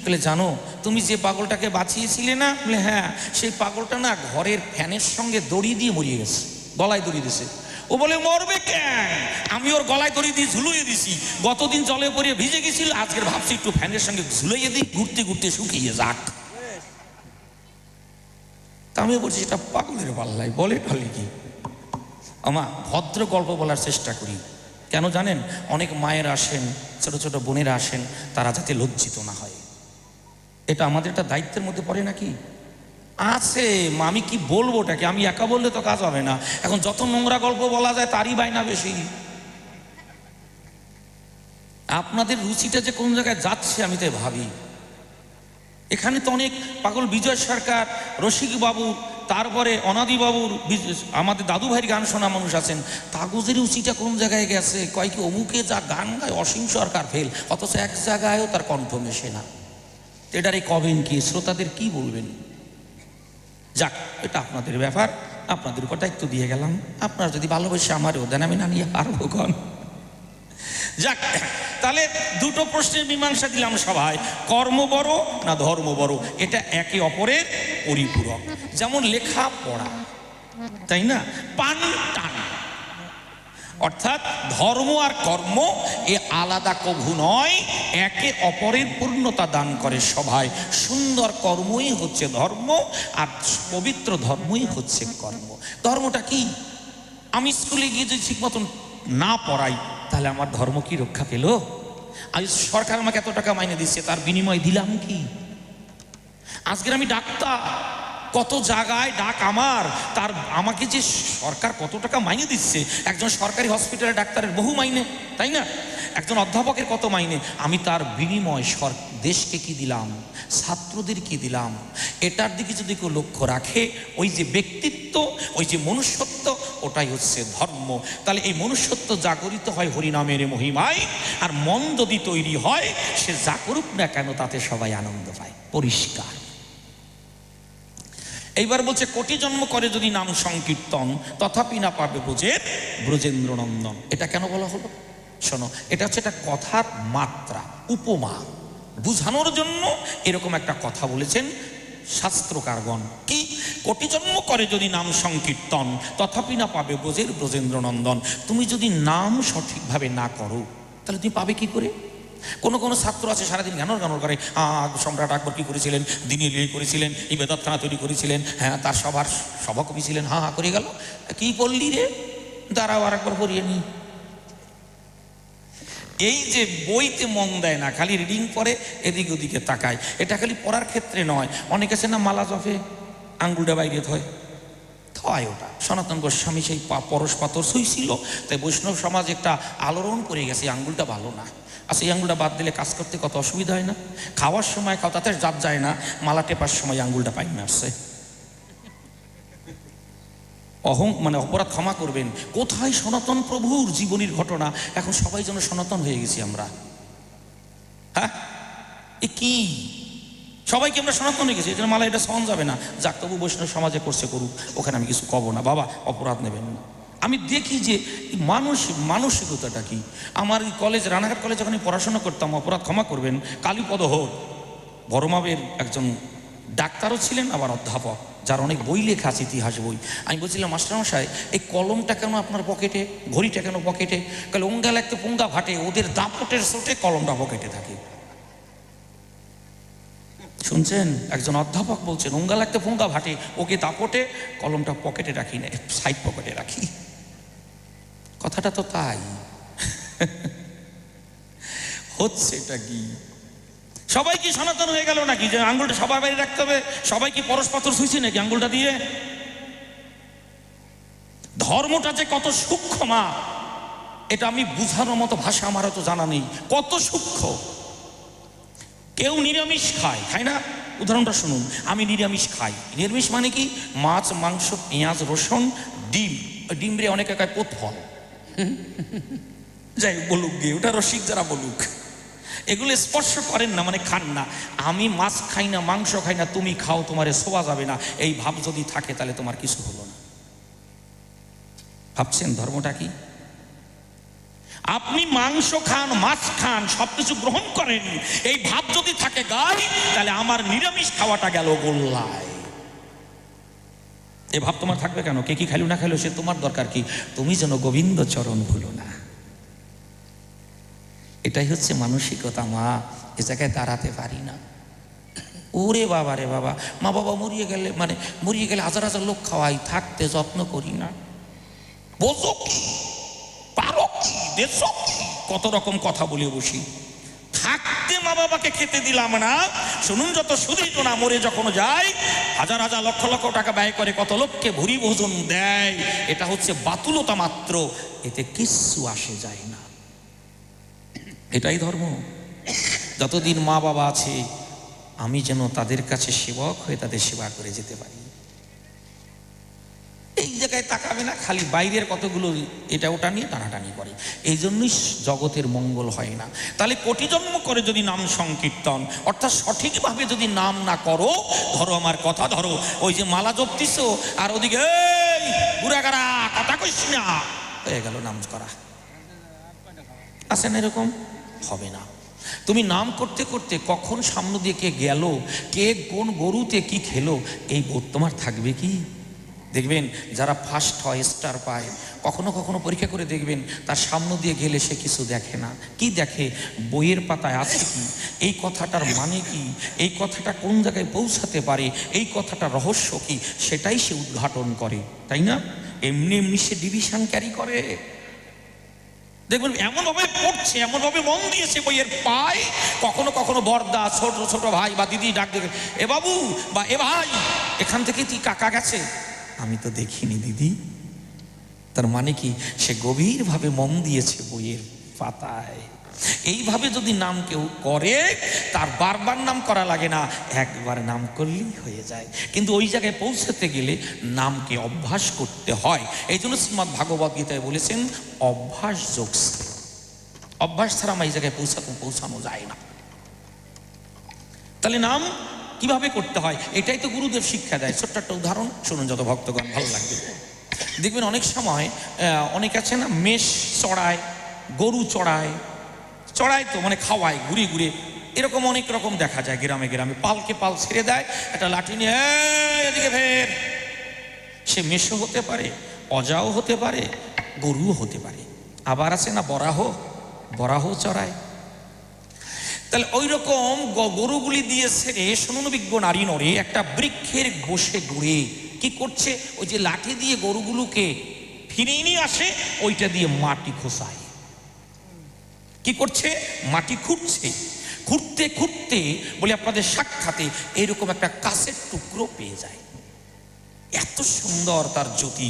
বলে জানো তুমি যে পাগলটাকে বাঁচিয়েছিলে না? বলে হ্যাঁ। সেই পাগলটা না ঘরের ফ্যানের সঙ্গে দড়ি দিয়ে মরিয়ে গেছে, গলায় দড়ি দিছে। ও বলে মরবে কেন, আমি ওর গলায় দড়ি দিয়ে ঝুলিয়ে দিছি, গতদিন জলে পড়ে ভিজে গেছিল, আজকের ভাবছি একটু ফ্যানের সঙ্গে ঝুলিয়ে দিই, ঘুরতে ঘুরতে শুকিয়ে যাক। তা আমি বলছি এটা পাগলের পাল্লায় বলে টলে কি। আমা ভদ্র গল্প বলার চেষ্টা করি। কেন জানেন? অনেক মায়ের আসেন, ছোট ছোট বোনেরা আসেন, তারা যাতে লজ্জিত না হয়। এটা আমাদের একটা দায়িত্বের মধ্যে পড়ে নাকি? আছে, আমি কি বলবো ওটাকে, আমি একা বললে তো কাজ হবে না। এখন যত নোংরা গল্প বলা যায় তারই বায়না বেশি। আপনাদের রুচিটা যে কোন জায়গায় যাচ্ছে আমি তাই ভাবি। এখানে তো অনেক পাগল বিজয় সরকার, রসিক বাবু, তারপরে অনাদি বাবুর, আমাদের দাদু ভাইয়ের গান শোনা মানুষ আছেন, কাগজের রুচিটা কোন জায়গায় গেছে। কয় কি অমুকে যা গান গায় অসীম সরকার ফেল, অথচ এক জায়গায়ও তার কণ্ঠ মেশে না। এটার এই কবেন কি, শ্রোতাদের কি বলবেন? যাক, এটা আপনাদের ব্যাপার, আপনাদের উপর দায়িত্ব দিয়ে গেলাম। আপনারা যদি ভালোবেসে আমারও দেন, আমি না নিয়ে পারবো কন। যাক, তাহলে 2টো প্রশ্নের মীমাংসা দিলাম সবাই, কর্ম বড় না ধর্ম বড়, এটা একে অপরের পরিপূরক। যেমন লেখা পড়া, তাই না, পান টান, অর্থাৎ ধর্ম আর কর্ম এ আলাদা কভু নয়, একে অপরের পূর্ণতা দান করে সভায়। সুন্দর কর্মই হচ্ছে ধর্ম, আর পবিত্র ধর্মই হচ্ছে কর্ম। ধর্মটা কি? আমি স্কুলে গিয়ে যদি ঠিক মতন না পড়াই, তাহলে আমার ধর্ম কি রক্ষা পেল? আজ সরকার আমাকে এত টাকা মাইনে দিচ্ছে, তার বিনিময় দিলাম কি? আজকের আমি ডাক্তার, কত জায়গায় ডাক আমার, তার আমাকে যে সরকার কত টাকা মাইনে দিচ্ছে। একজন সরকারি হসপিটালের ডাক্তারের বহু মাইনে, তাই না? একজন অধ্যাপকের কত মাইনে। আমি তার বিনিময় দেশকে কি দিলাম, ছাত্রদের কি দিলাম? এটার দিকে যদি কেউ লক্ষ্য রাখে, ওই যে ব্যক্তিত্ব, ওই যে মনুষ্যত্ব, ওটাই হচ্ছে ধর্ম। তাহলে এই মনুষ্যত্ব জাগরিত হয় হরিনামের মহিমায়, আর মন যদি তৈরি হয়, সে যা করুক না কেন তাতে সবাই আনন্দ পায়। পরিষ্কার। এইবার বলছে কোটি জন্ম করে যদি নাম সংকীর্তন, তথাপি না পাবে ব্রজেন্দ্র নন্দন। এটা কেন বলা হলো? শোনো, এটা হচ্ছে একটা কথার মাত্রা, উপমা বুঝানোর জন্য এরকম একটা কথা বলেছেন শাস্ত্রকারগণ। কি? কোটি জন্ম করে যদি নাম সংকীর্তন, তথাপি না পাবে ব্রজেন্দ্র নন্দন। তুমি যদি নাম সঠিকভাবে না করো, তাহলে তুমি পাবে কি করে? কোনো কোনো ছাত্র আছে সারাদিন গানর করে, সম্রাট আকবর কি করেছিলেন, দিনী লিলি করেছিলেন, এই বেদাতখানা তৈরি করেছিলেন, হ্যাঁ তার সভাকবি ছিলেন, করে গেল। কি পড়লি রে? দাঁড়াও আর একবার পড়িয়ে নি। এই যে বইতে মন দেয় না, খালি রিডিং পড়ে, এদিকে ওদিকে তাকায়। এটা খালি পড়ার ক্ষেত্রে নয়, অনেক আছে না মালা জপে আঙ্গুলটা বাইরে থয়, ওটা সনাতন গোস্বামী সেই পরশ পাথর শুইছিল, তাই বৈষ্ণব সমাজ একটা আলোড়ন করে গেছে, আঙ্গুলটা ভালো না। আচ্ছা, এই আঙ্গুলটা বাদ দিলে কাজ করতে কত অসুবিধা হয় না? খাওয়ার সময় খাও, তাতে জাত যায় না, মালা টেপার সময় আঙ্গুলটা পাই আসছে। মানে অপরাধ ক্ষমা করবেন। কোথায় সনাতন প্রভুর জীবনীর ঘটনা? এখন সবাই যেন সনাতন হয়ে গেছি আমরা। হ্যাঁ, এ কি? সবাইকে আমরা সনাতন হয়ে গেছি, এই জন্য মালা এটা সহন যাবে না। যাক, তবু বৈষ্ণব সমাজে করছে করুক, ওখানে আমি কিছু কব না, বাবা অপরাধ নেবেন না। আমি দেখি যে মানসিকতাটা কি। আমার এই কলেজ, রানাঘাট কলেজ যখন আমি পড়াশোনা করতাম, অপরাধ ক্ষমা করবেন, কালীপদ হোর বড়মাবের একজন ডাক্তারও ছিলেন, আবার অধ্যাপক, যার অনেক বই লেখা আছে, ইতিহাস বই। আমি বলছিলাম, মাস্টারমশাই এই কলমটা কেন আপনার পকেটে, ঘড়িটা কেন পকেটে? কালে ওঙ্গা লাগতে পোঙ্গা ভাটে, ওদের দাপটের সোটে কলমটা পকেটে থাকে। শুনছেন? একজন অধ্যাপক বলছেন, ওঙ্গা লাগতে পোঙ্গা ভাটে, ওকে দাপটে, কলমটা পকেটে রাখি না, সাইড পকেটে রাখি। কথাটা তো তাই হচ্ছে। এটা কি সবাই কি সনাতন হয়ে গেল নাকি, যে আঙ্গুলটা সবার বাইরে রাখতে হবে? সবাই কি পরশ পাথর শুইছে নাকি আঙ্গুলটা দিয়ে? ধর্মটা যে কত সূক্ষ্ম, মা, এটা আমি বুঝানোর মতো ভাষা আমার তো জানা নেই, কত সূক্ষ্ম। কেউ নিরামিষ খায় না? উদাহরণটা শুনুন, আমি নিরামিষ খাই। নিরামিষ মানে কি? মাছ, মাংস, পেঁয়াজ, রসুন, ডিম। ডিম রে অনেকে খায় পোতফল, যাই বলুক গিয়ে, ওটা রসিক যারা বলুক, এগুলো স্পর্শ করেন না, মানে খান না। আমি মাছ খাই না, মাংস খাই না, তুমি খাও, তোমারে শোয়া যাবে না, এই ভাব যদি থাকে তাহলে তোমার কিছু হলো না। ভাবছেন ধর্মটা কি? আপনি মাংস খান, মাছ খান, সবকিছু গ্রহণ করেন, এই ভাব যদি থাকে গায়ে, তাহলে আমার নিরামিষ খাওয়াটা গেল গোল্লায়। এ ভাব তোমার থাকবে কেন? কে কি খাইলো না খাইলো সে তোমার দরকার কি? তুমি যেন গোবিন্দ চরণ ভুলো না। এটাই হচ্ছে মানসিকতা, মা। এ জায়গায় দাঁড়াতে পারি না। ওরে বাবা রে বাবা, মা বাবা মরিয়ে গেলে হাজার হাজার লোক খাওয়াই, থাকতে যত্ন করি না। বোঝো কি, পারো কি, দেশো কি, কত রকম কথা বলে বসি। থাকতে মা বাবাকে খেতে দিলাম না। শুনুন, যত সুদিত না মরে যখন যায়, হাজার হাজার লক্ষ লক্ষ টাকা ব্যয় করে কত লোককে ভুরি ভোজন দেয়, এটা হচ্ছে বাতুলতা মাত্র, এতে কিচ্ছু আসে যায় না। এটাই ধর্ম। যতদিন মা বাবা আছে, আমি যেন তাদের কাছে সেবক হয়ে তাদের সেবা করে যেতে পারি। এই জায়গায় তাকাবে না, খালি বাইরের কতগুলো এটা ওটা নিয়ে টানাটানি করে। এই জন্যই জগতের মঙ্গল হয় না। তাহলে কোটি জন্ম করে যদি নাম সংকীর্তন, অর্থাৎ সঠিকভাবে যদি নাম না করো, ধরো আমার কথা, ধরো ওই যে মালা জপতিস, আর ওদিকে এই বুড়াগাড়া কথা কইস না, হয়ে গেল নাম করা। আসেন, এরকম হবে না। তুমি নাম করতে করতে কখন সামনে দিয়ে কে গেল, কে কোন গরুতে কি খেলো, এই বোধ তোমার থাকবে কি? দেখবেন যারা ফার্স্ট হয়, স্টার পায়, কখনো কখনো পরীক্ষা করে দেখবেন তার সামনে দিয়ে গেলে সে কিছু দেখে না। কি দেখে? বইয়ের পাতায় আছে কি, এই কথাটার মানে কি, এই কথাটা কোন জায়গায় পৌঁছাতে পারে, এই কথাটার রহস্য কি, সেটাই সে উদ্ঘাটন করে, তাই না? এমনি এমনি সে ডিভিশন ক্যারি করে। দেখবেন এমনভাবে পড়ছে, এমনভাবে মন দিয়েছে বইয়ের পায়, কখনো কখনো বড়দা, ছোট ছোট ভাই বা দিদি ডাক দেবে, এ বাবু বা এ ভাই, এখান থেকে তুই কাকা গেছে, আমি তো দেখিনি দিদি। তার মানে কি? সে গভীরভাবে মন দিয়েছে বইয়ের পাতায়। এইভাবে যদি নাম কেউ করে, তার বারবার নাম করা লাগে না, একবার নাম করলেই হয়ে যায়। কিন্তু ওই জায়গায় পৌঁছাতে গেলে নামকে অভ্যাস করতে হয়। এই জন্য শ্রীমদ্ ভাগবত গীতায় বলেছেন অভ্যাস যোগ। অভ্যাস ছাড়া এই জায়গায় পৌঁছানো যায় না। তাহলে নাম কিভাবে করতে হয় এটাই তো গুরুদেব শিক্ষা দেয়। ছোট্ট একটা উদাহরণ শুনুন, যত ভক্তগণ ভালো লাগবে। দেখবেন অনেক সময় অনেক আছে না, মেষ চড়ায়, গরু চড়ায়, তো মানে খাওয়ায় ঘুরে ঘুরে, এরকম অনেক রকম দেখা যায় গ্রামে গ্রামে। পালকে পাল ছেড়ে দেয়, একটা লাঠি নিয়ে এদিকে ফের। সে মেষও হতে পারে, অজাও হতে পারে, গরুও হতে পারে। আবার আছে না বরাহ চড়ায়। তাহলে ওই রকম গরুগুলি দিয়ে ছেড়ে শুনুনবিজ্ঞ নারী নরে একটা বৃক্ষের বসে ঘুরে কি করছে, ওই যে লাঠি দিয়ে গরুগুলোকে ফিরিয়ে নিয়ে আসে, ওইটা দিয়ে মাটি খোসায়। কি করছে? মাটি খুঁড়ছে। খুঁড়তে খুঁড়তে বলে আপনাদের সাক্ষাতে এরকম একটা কাঁচের টুকরো পেয়ে যায়। এত সুন্দর তার জ্যোতি,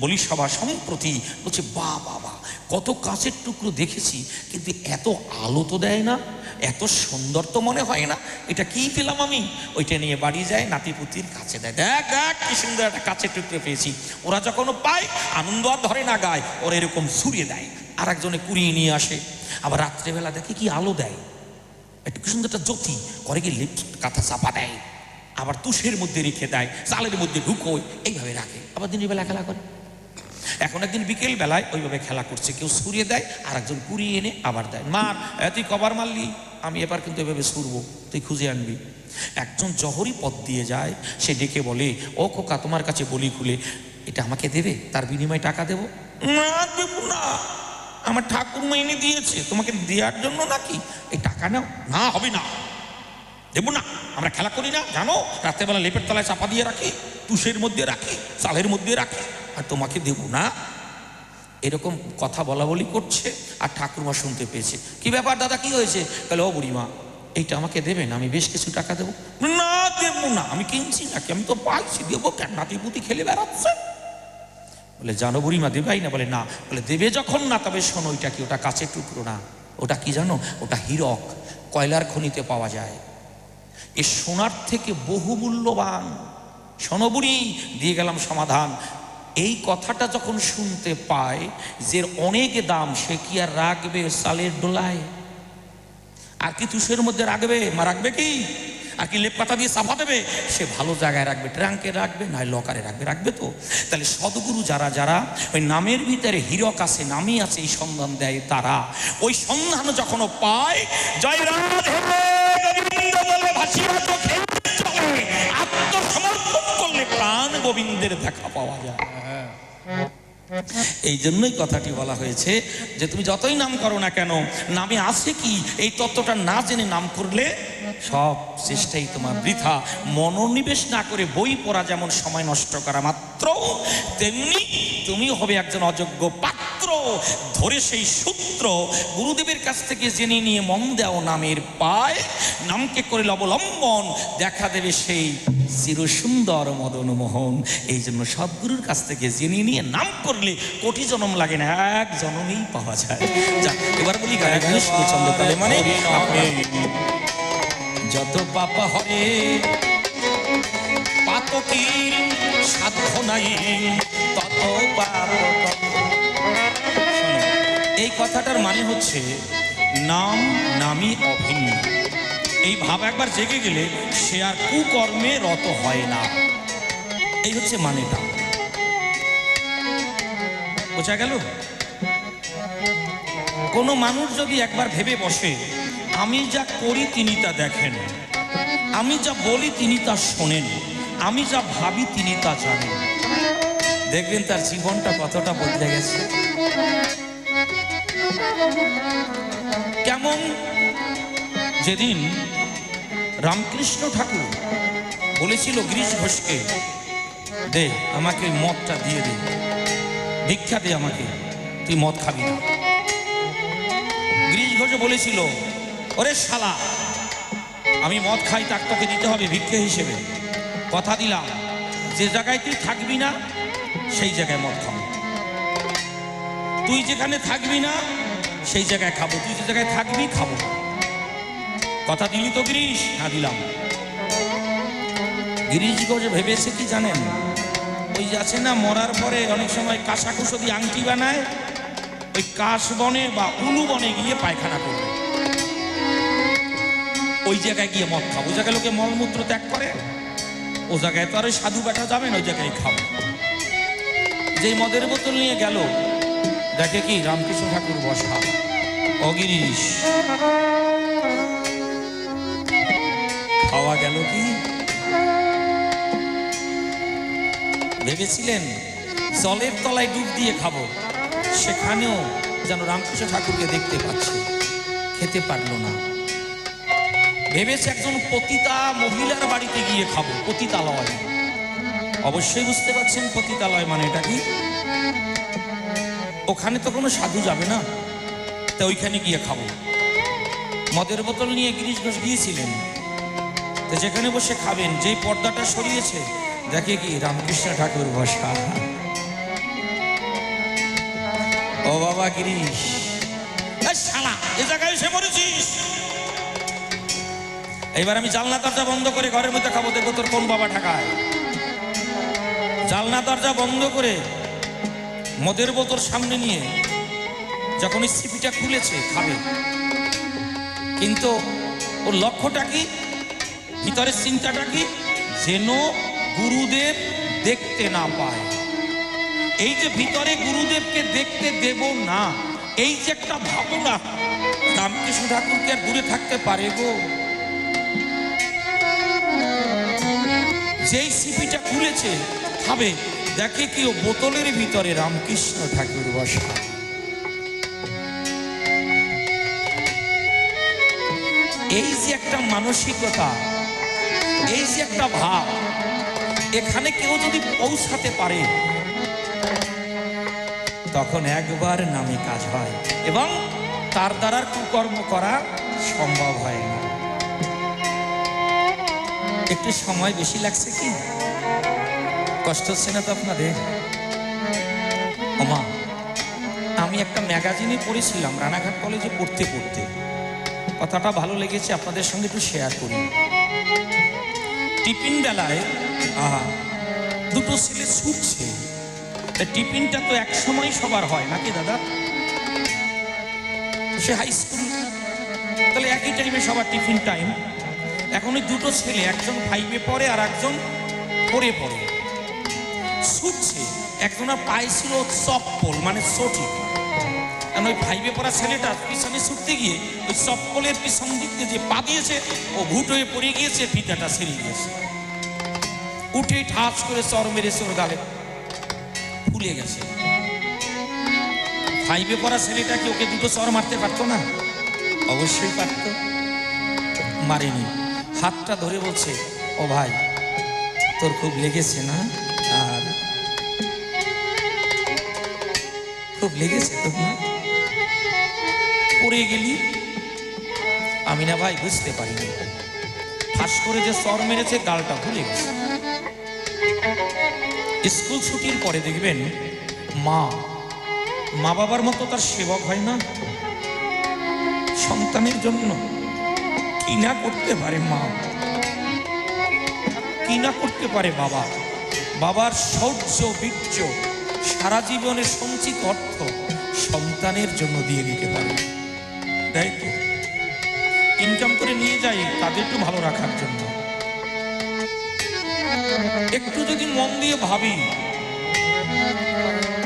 বলি সভা সম্প্রতি বলছে, বাবা কত কাঁচের টুকরো দেখেছি, কিন্তু এত আলো তো দেয় না, এত সুন্দর তো মনে হয় না, এটা কি পেলাম আমি। ওইটা নিয়ে বাড়ি যায়, নাতিপুতির কাছে দেয়, দেখ দেখ কি সুন্দর একটা কাঁচের টুকরো পেয়েছি। ওরা যখন পায় আনন্দ আর ধরে না গায়, ওরা এরকম ছুঁড়ে দেয়, আর একজনে কুড়িয়ে নিয়ে আসে। আবার রাত্রেবেলা দেখে কি আলো দেয়, একটু কি সুন্দর একটা জ্যোতি করে, কি লিপ কাঁথা চাপা দেয়, আবার তুষের মধ্যে রেখে দেয়, চালের মধ্যে ঢুকোয়, এইভাবে রাখে। আবার দিনের বেলা খেলা করে। এখন একদিন বিকেল বেলায় ওইভাবে খেলা করছে, কেউ ছুঁড়িয়ে দেয়, আর একজন কুড়িয়ে এনে আবার দেয়। মার, তুই কবার মারলি, আমি এবার কিন্তু এভাবে ছুড়বো, তুই খুঁজে আনবি। একজন জহরি পথ দিয়ে যায়, সে ডেকে বলে, ও খোকা তোমার কাছে বলি খুলে, এটা আমাকে দেবে, তার বিনিময়ে টাকা দেবো। না দেবো না, আমার ঠাকুরমা এনে দিয়েছে, তোমাকে দেওয়ার জন্য নাকি, এই টাকা নাও। না হবে না, দেবো না, আমরা খেলা করি না জানো, রাত্রেবেলা লেপের তলায় চাপা দিয়ে রাখি, তুষের মধ্যে রাখি, চালের মধ্যে রাখি, আর তোমাকে দেবো না। এরকম কথা বলা বলি করছে, আর ঠাকুরমা শুনতে পেয়েছে। কি ব্যাপার দাদা, কি হয়েছে? বলে, ও বুড়িমা এইটা আমাকে দেবেন, আমি বেশ কিছু টাকা দেবো। না দেবো না, আমি কিনছি নাকি, আমি তো পাইছি, দেবো কেন, নাতিপুতি খেলে বেড়াচ্ছে। বলে, জানো বুড়িমা দেবাই না? বলে, না। বলে, দেবে যখন না, তবে শোনো, ওইটা কি, ওটা কাঁচের টুকরো না, ওটা কি জানো, ওটা হীরক, কয়লার খনিতে পাওয়া যায়, এ সোনার থেকে বহু মূল্যবান। শোনো বুড়ি, দিয়ে গেলাম সমাধান। এই কথাটা যখন শুনতে পায় যে অনেক দাম, সে কি আর রাখবে চালের ডোলায়, আর কি তুষের মধ্যে রাখবে? রাখবে কি, আর কি লেপ পাতা দিয়ে চাপা দেবে? সে ভালো জায়গায় রাখবে, ট্রাঙ্কে রাখবে, নয় লকারে রাখবে, রাখবে তো। তাহলে সদ্গুরু যারা যারা ওই নামের ভিতরে হীরক আছে, নামই আছে, এই সন্ধান দেয়, তারা ওই সন্ধান যখন পায়, জয় রাধে গোবিন্দ বলে ভাসিয়া চোখে চলে, আত্মসমর্পণ করলে প্রাণ গোবিন্দের দেখা পাওয়া যায়। এই জন্যই কথাটি বলা হয়েছে যে তুমি যতই নাম করো না কেন, নামে আছে কি এই তত্ত্বটা না জেনে নাম করলে সব চেষ্টাই তোমার বৃথা। মনোনিবেশ না করে বই পড়া যেমন সময় নষ্ট করা মাত্র, তেমনি তুমি হবে একজন অযোগ্য পাত্র। ধরে সেই সূত্র গুরুদেবের কাছ থেকে জেনে নিয়ে মন দেও নামের পায়, নামকে করে অবলম্বন, দেখা দেবে সেই চিরসুন্দর মদন মোহন। এই জন্য সদ্গুরুর কাছ থেকে জেনে নিয়ে নাম করলে কোটি জন্ম লাগে না, এক জন্মেই পাওয়া যায়। যাক, এবার বলি গায়ক কৃষ্ণচন্দ্র তালে মানে যত পাপ হবে পাতকীর সাধ্য নাই, তত পাপ। এই কথাটার মানে হচ্ছে নাম নামই অভিন্ন। এই ভাব একবার জেগে গেলে সে আর কুকর্মে রত হয় না। এই হচ্ছে মানেটা, বোঝা গেল? কোনো মানুষ যদি একবার ভেবে বসে, আমি যা করি তিনি তা দেখেন, আমি যা বলি তিনি তা শোনেন, আমি যা ভাবি তিনি তা জানেন, দেখবেন তার জীবনটা কতটা বদলে গেছে। কেমন যেদিন রামকৃষ্ণ ঠাকুর বলেছিল গিরিশ ঘোষকে, দে আমাকে মদটা দিয়ে দে, ভিক্ষা দে আমাকে, তুই মদ খাবি না। গিরিশ ঘোষ বলেছিল, ওরে শালা, আমি মদ খাই, তার তোকে দিতে হবে ভিক্ষা হিসেবে। কথা দিলাম, যে জায়গায় তুই থাকবি না সেই জায়গায় মদ খাবো, তুই যেখানে থাকবি না সেই জায়গায় খাবো, তুই যে জায়গায় থাকবি খাবো। কথা দিলি তো গিরিশ? না দিলাম। গিরিশ ঘোষ ভেবেছে কি জানেন, ওই যে আছে না মরার পরে অনেক সময় কাঁসাকুশো দিয়ে আংটি বানায়, ওই কাশ বনে বা উলু বনে গিয়ে পায়খানা করবে, ওই জায়গায় গিয়ে মদ খাবো। ওই জায়গায় লোকে মলমূত্র ত্যাগ করে, ও জায়গায় তো আর ওই সাধু বেটা যাবেন, ওই জায়গায় খাবো। যেই মদের বোতল নিয়ে গেল, দেখে কি রামকৃষ্ণ ঠাকুর বসা। অগিরিশ, খাওয়া গেল কি? ভেবেছিলেন জলের তলায় ডুব দিয়ে খাবো, সেখানেও যেন রামকৃষ্ণ ঠাকুরকে দেখতে পাচ্ছে, খেতে পারলো না। ভেবেছে একজন পতিতা মহিলার বাড়িতে গিয়ে খাবো, পতিতালয়। অবশ্যই বুঝতে পারছেন পতিতালয় মানে এটা কি। ওখানে তো কোনো সাধু যাবে না, তা ওইখানে গিয়ে খাবো। মদের বোতল নিয়ে গিরিশ ঘোষ গিয়েছিলেন, তো যেখানে বসে খাবেন, যেই পর্দাটা সরিয়েছে, দেখে কি রামকৃষ্ণ ঠাকুর বসা। ও বাবা গিরিশ, শালা এ জায়গায় এসে পড়েছিস। এইবার আমি জানলা দরজা বন্ধ করে ঘরের মধ্যে খাবো, দেখবো তোর কোন বাবা ঢাকায়। জানলা দরজা বন্ধ করে মদের বোতল সামনে নিয়ে যখন সিপিটা খুলেছে খাবে, কিন্তু ওর লক্ষ্যটা কি, ভিতরের চিন্তাটা কি, যেন গুরুদেব দেখতে না পায়। এই যে ভিতরে গুরুদেবকে দেখতে দেব না, এই যে একটা ভাবনা, রামকৃষ্ণ ঠাকুরকে আর দূরে থাকতে পারে গো? যেই সিপিটা খুলেছে খাবে, দেখে কি ও বোতলের ভিতরে রামকৃষ্ণ ঠাকুর বসা। এই যে একটা মানসিকতা, এই যে একটা ভাব, এখানে কেউ যদি পৌঁছাতে পারে, তখন একবার নামে কাজ হয় এবং তার দ্বারা কুকর্ম করা সম্ভব হয় না। একটু সময় বেশি লাগছে কি? কষ্ট হচ্ছে না তো আপনাদের? ওমা, আমি একটা ম্যাগাজিনে পড়েছিলাম রানাঘাট কলেজে পড়তে পড়তে, কথাটা ভালো লেগেছে, আপনাদের সঙ্গে একটু শেয়ার করি। টিফিন বেলায় দুটো ছেলে ছুটছে, টিফিনটা তো এক সময় সবার হয় নাকি দাদা? সে হাই স্কুল, তাহলে একই টাইমে সবার টিফিন টাইম। এখন ওই দুটো ছেলে, একজন 5-এ পড়ে আর একজন 4-এ পড়ে, ছুটছে। একজনের পায়ে ছিল চপ্পল মানে চটি, কারণ ওই 5-এ পড়া ছেলেটা পিছনে ছুটতে গিয়ে ওই চপ্পলের পিছন দিক দিয়ে যে পা দিয়েছে, ও ভুট হয়ে পড়ে গিয়েছে, ফিতাটা ছিঁড়ে গিয়েছে, উঠে ঠাস করে চর মেরেছে, ওর গালে ফুলে গেছে। 5-এ পড়া ছেলেটা কি ওকে দুটো চর মারতে পারতো না? অবশ্যই পারতো, মারেনি। হাতটা ধরে বলছে, ও ভাই তোর খুব লেগেছে না? আর খুব লেগেছে তোর না? পড়ে গেলি? আমি না ভাই বুঝতে পারিনি, ঠাস করে যে চর মেরেছে গালটা ভুলে গেছে। স্কুল ছুটির পরে দেখবেন মা বাবার মতো তার সেবক হয় না? সন্তানের জন্য কি না করতে পারে মা, কি না করতে পারে বাবা। বাবার শৌর্য বীর্য, সারা জীবনের সঞ্চিত অর্থ সন্তানের জন্য দিয়ে দিতে পারে, তাই তো ইনকাম করে নিয়ে যাই তাদের একটু ভালো রাখার জন্য। একটু যদি মন দিয়ে ভাবি,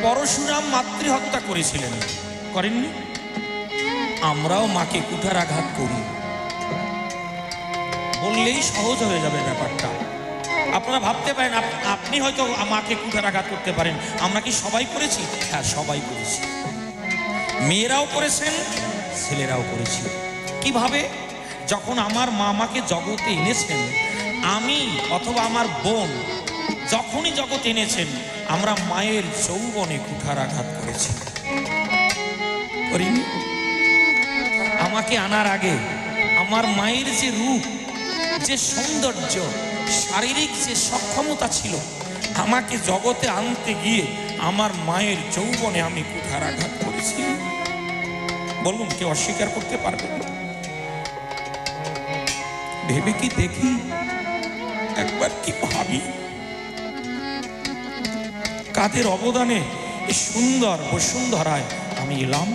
পরশুরাম মাতৃহত্যা করেছিলেন, করেননি? আমরাও মাকে কুঠারাঘাত করি, বললেই সহজ হয়ে যাবে ব্যাপারটা। আপনারা ভাবতে পারেন আপনি হয়তো আমাকে কুঠারাঘাত করতে পারেন, আমরা কি সবাই করেছি? হ্যাঁ, সবাই করেছি। মেয়েরাও করেছেন, ছেলেরাও করেছি। কিভাবে? যখন আমার মা আমাকে জগতে এনেছেন, আমি অথবা আমার বোন যখনই জগতে এনেছেন, আমরা মায়ের যৌবনে কুঠারাঘাত করেছি, করিনি? আমাকে আনার আগে আমার মায়ের যে রূপ, যে সৌন্দর্য, শারীরিক যে সক্ষমতা ছিল, আমাকে জগতে আনতে গিয়ে আমার মায়ের যৌবনে আমি কুঠারাঘাত করেছি। বলুন, কেউ অস্বীকার করতে পারবে না? ভেবে কি দেখি, একবার কি ভাবি, কাদের অবদানে এই সুন্দর বসুন্ধরায় আমি এলাম।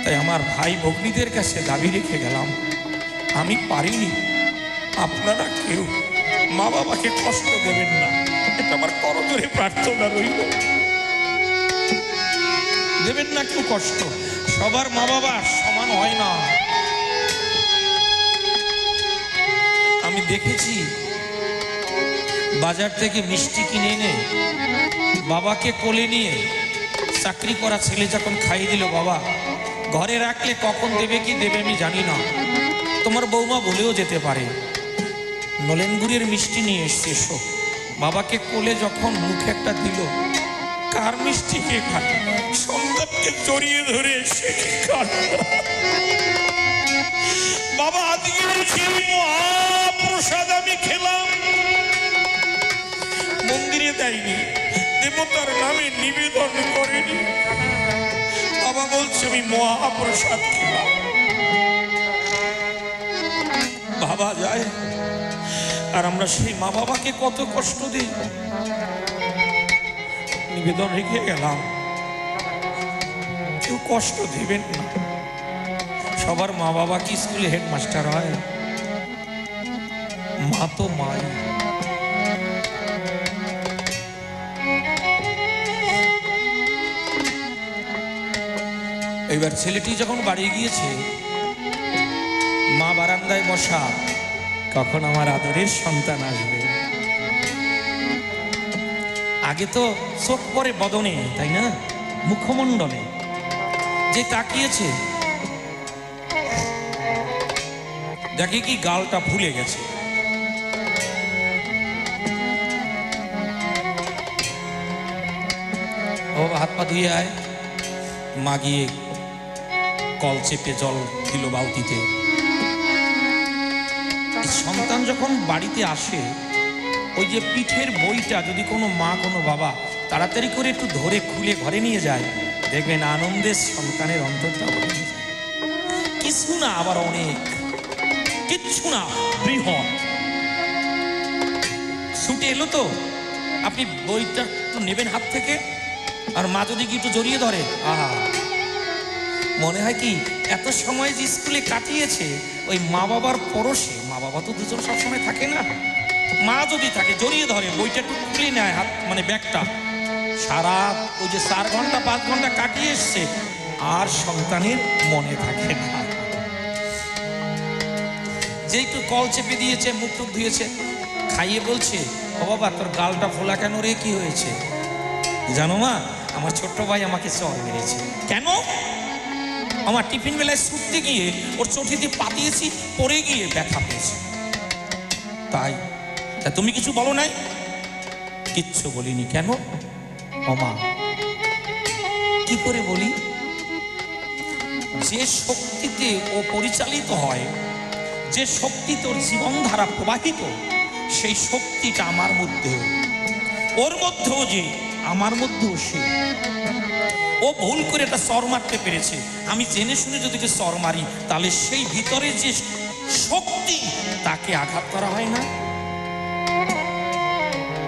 তাই আমার ভাই ভগ্নীদের কাছে দাবি রেখে গেলাম, আমি পারিনি, আপনারা কেউ মা বাবাকে কষ্ট দেবেন না, এটা আমার করজোরে প্রার্থনা রইল। দেবেন না কেউ কষ্ট, সবার মা বাবা সমান হয় না। আমি দেখেছি বাজার থেকে মিষ্টি কিনে এনে বাবাকে কোলে নিয়ে চাকরি করা ছেলে যখন খাইয়ে দিল, বাবা ঘরে রাখলে কখন দেবে কি দেবে আমি জানি না, তোমার বৌমা বলেও যেতে পারে, নলেন গুড়ের মিষ্টি নিয়ে এসছে, এসো। বাবাকে কোলে যখন মুখে একটা দিল, কার মিষ্টি কে খায়? সন্তানকে জড়িয়ে ধরে এসে বাবা আজকে মহাপ্রসাদ আমি খেলাম, মন্দিরে দেয়নি, দেবতার নামে নিবেদন করেনি, বাবা বলছে আমি মহাপ্রসাদ খেলাম। বাবা যায়, আর আমরা সেই মা বাবাকে কত কষ্ট দিই। নিবেদন রেখে গেলাম, কেউ কষ্ট দেবেন না। সবার মা বাবা কি স্কুলে হেডমাস্টার হয়? মা তো মাই। এবার ছেলেটি যখন বাড়ি গিয়েছে, মা বারান্দায় বসা, কখন আমার আদরের সন্তান আসবে। আগে তো চোখ পরে বদনে, তাই না, মুখমণ্ডলে যে তাকিয়েছে, দেখে কি গালটা ফুলে গেছে। ও হাত পা ধুয়ে আয়, মা গিয়ে কল চেপে জল দিল বালতিতে। সন্তান যখন বাড়িতে আসে, ওই যে পিঠের বইটা যদি কোনো মা কোনো বাবা তাড়াতাড়ি করে একটু ধরে খুলে ঘরে নিয়ে যায়, দেখবেন আনন্দের সন্তানের অন্তরটা ভরে যায়। কিছু না আবার অনেক, কিচ্ছু না বৃহৎ। ছুটে এলো তো, আপনি বইটা একটু নেবেন হাত থেকে, আর মা যদি কি একটু জড়িয়ে ধরে, আহা, মনে হয় কি এত সময় যে স্কুলে কাটিয়েছে ওই মা বাবার পরশে। মা বাবা তো দুজন সবসময় থাকে না, মা যদি থাকে জড়িয়ে ধরে, বইটা একটু খুলে নেয় হাত, মানে ব্যাগটা, সারা ওই যে 4 ঘন্টা 5 ঘন্টা কাটিয়ে এসছে, আর সন্তানের মনে থাকে না। যে একটু কল চেপে দিয়েছে, মুখ টুক ধুয়েছে, খাইয়ে বলছে, ও বাবা তোর গালটা ফোলা কেন রে, কি হয়েছে? জানো মা, আমার ছোট্ট ভাই আমাকে চর মেরেছে। কেন? আমার টিফিন বেলায় ছুটতে গিয়ে ওর চটিতে পাতিয়েছি, পড়ে গিয়ে ব্যথা পেয়েছে। তাই? তা তুমি কিছু বলো নাই? কিচ্ছু বলিনি। কেন? ও মা, কি করে বলি? যে শক্তিতে ও পরিচালিত হয়, যে শক্তি তোর জীবনধারা প্রবাহিত, সেই শক্তিটা আমার মধ্যেও, ওর মধ্যেও যে, আমার মধ্যেও সে। ও ভুল করে একটা চর মারতে পেরেছে, আমি জেনে শুনে যদি চর মারি, তাহলে সেই ভিতরে যে শক্তি, তাকে আঘাত করা হয় না।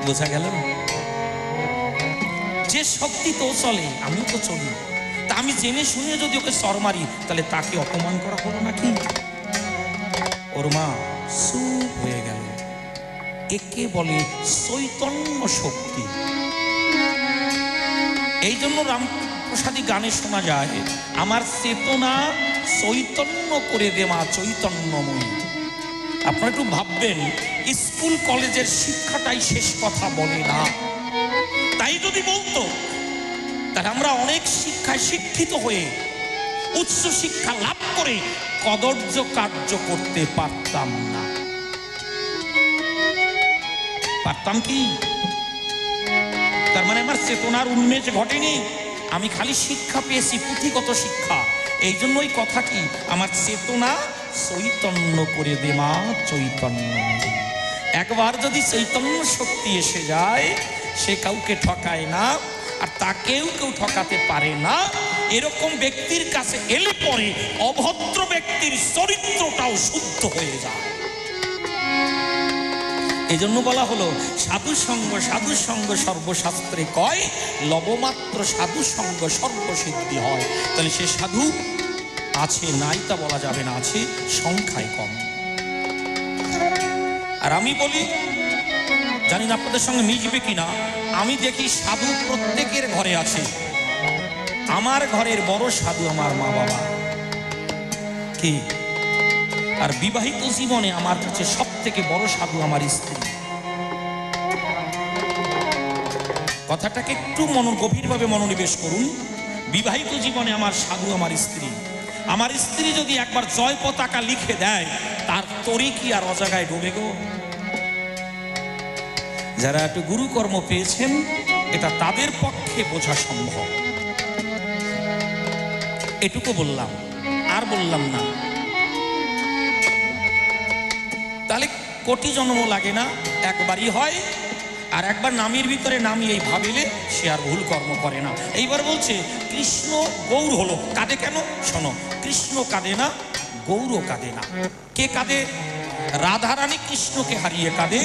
বোঝা গেল? যে শক্তি তো চলে, আমি তো চলি, তা আমি জেনে শুনে যদি ওকে চর মারি, তাহলে তাকে অপমান করা হলো নাকি? ওর মা চুপ হয়ে গেল। একে বলে চৈতন্য শক্তি। এই জন্য রামপ্রসাদী গানে শোনা যায়, আমার চেতনা চৈতন্য করে দে মা চৈতন্যময়ী। আপনারা একটু ভাববেন, স্কুল কলেজের শিক্ষাটাই শেষ কথা বলে না। তাই যদি বলতো, তাহলে আমরা অনেক শিক্ষায় শিক্ষিত হয়ে উচ্চ শিক্ষা লাভ করে কদর্য কার্য করতে পারতাম না। পারতাম কি? তার মানে আমার চেতনার উন্মেষ ঘটেনি, আমি খালি শিক্ষা পেয়েছি, পুঁথিগত শিক্ষা। এই জন্যই কথা কি, আমার চেতনা চৈতন্য করে দে মা চৈতন্য। একবার যদি চৈতন্য শক্তি এসে যায়, সে কাউকে ঠকায় না, আর তাকেও কেউ ঠকাতে পারে না। এরকম ব্যক্তির কাছে এলে পরে অভদ্র ব্যক্তির চরিত্রটাও শুদ্ধ হয়ে যায়। এজন্য বলা হলো সাধু সঙ্গ সর্বশাস্ত্রে কয়, লবমাত্র সাধু সঙ্গ সর্বসিদ্ধি হয়। তাহলে সে সাধু আছে নাই তা বলা যাবে না, আছে সংখ্যায় কম। আর আমি বলি, জানি না আপনাদের সঙ্গে মিশবে কিনা, আমি দেখি সাধু প্রত্যেকের ঘরে আছে। আমার ঘরের বড় সাধু আমার মা বাবা, কি? আর বিবাহিত জীবনে আমার কাছে সব থেকে বড় সাধু আমার স্ত্রী। কথাটাকে একটু গভীরভাবে মনোনিবেশ করুন। বিবাহিত জীবনে আমার সাধু আমার স্ত্রী। আমার স্ত্রী যদি একবার জয় পতাকা লিখে দেয়, তার তরি কি আর অজাগায় ডুবে গো? যারা একটু গুরুকর্ম পেয়েছেন, এটা তাদের পক্ষে বোঝা সম্ভব। এটুকু বললাম, আর বললাম না। তাহলে কোটি জন্ম লাগে না, একবারই হয়। আর একবার নামের ভিতরে নামি এই ভাবিলে সে আর ভুল কর্ম করে না। এইবার বলছে কৃষ্ণ গৌর হলো, কাঁদে কেন? শোনো, কৃষ্ণ কাঁদে না, গৌরও কাঁদে না। কে কাঁদে? রাধারানী কৃষ্ণকে হারিয়ে কাঁদে,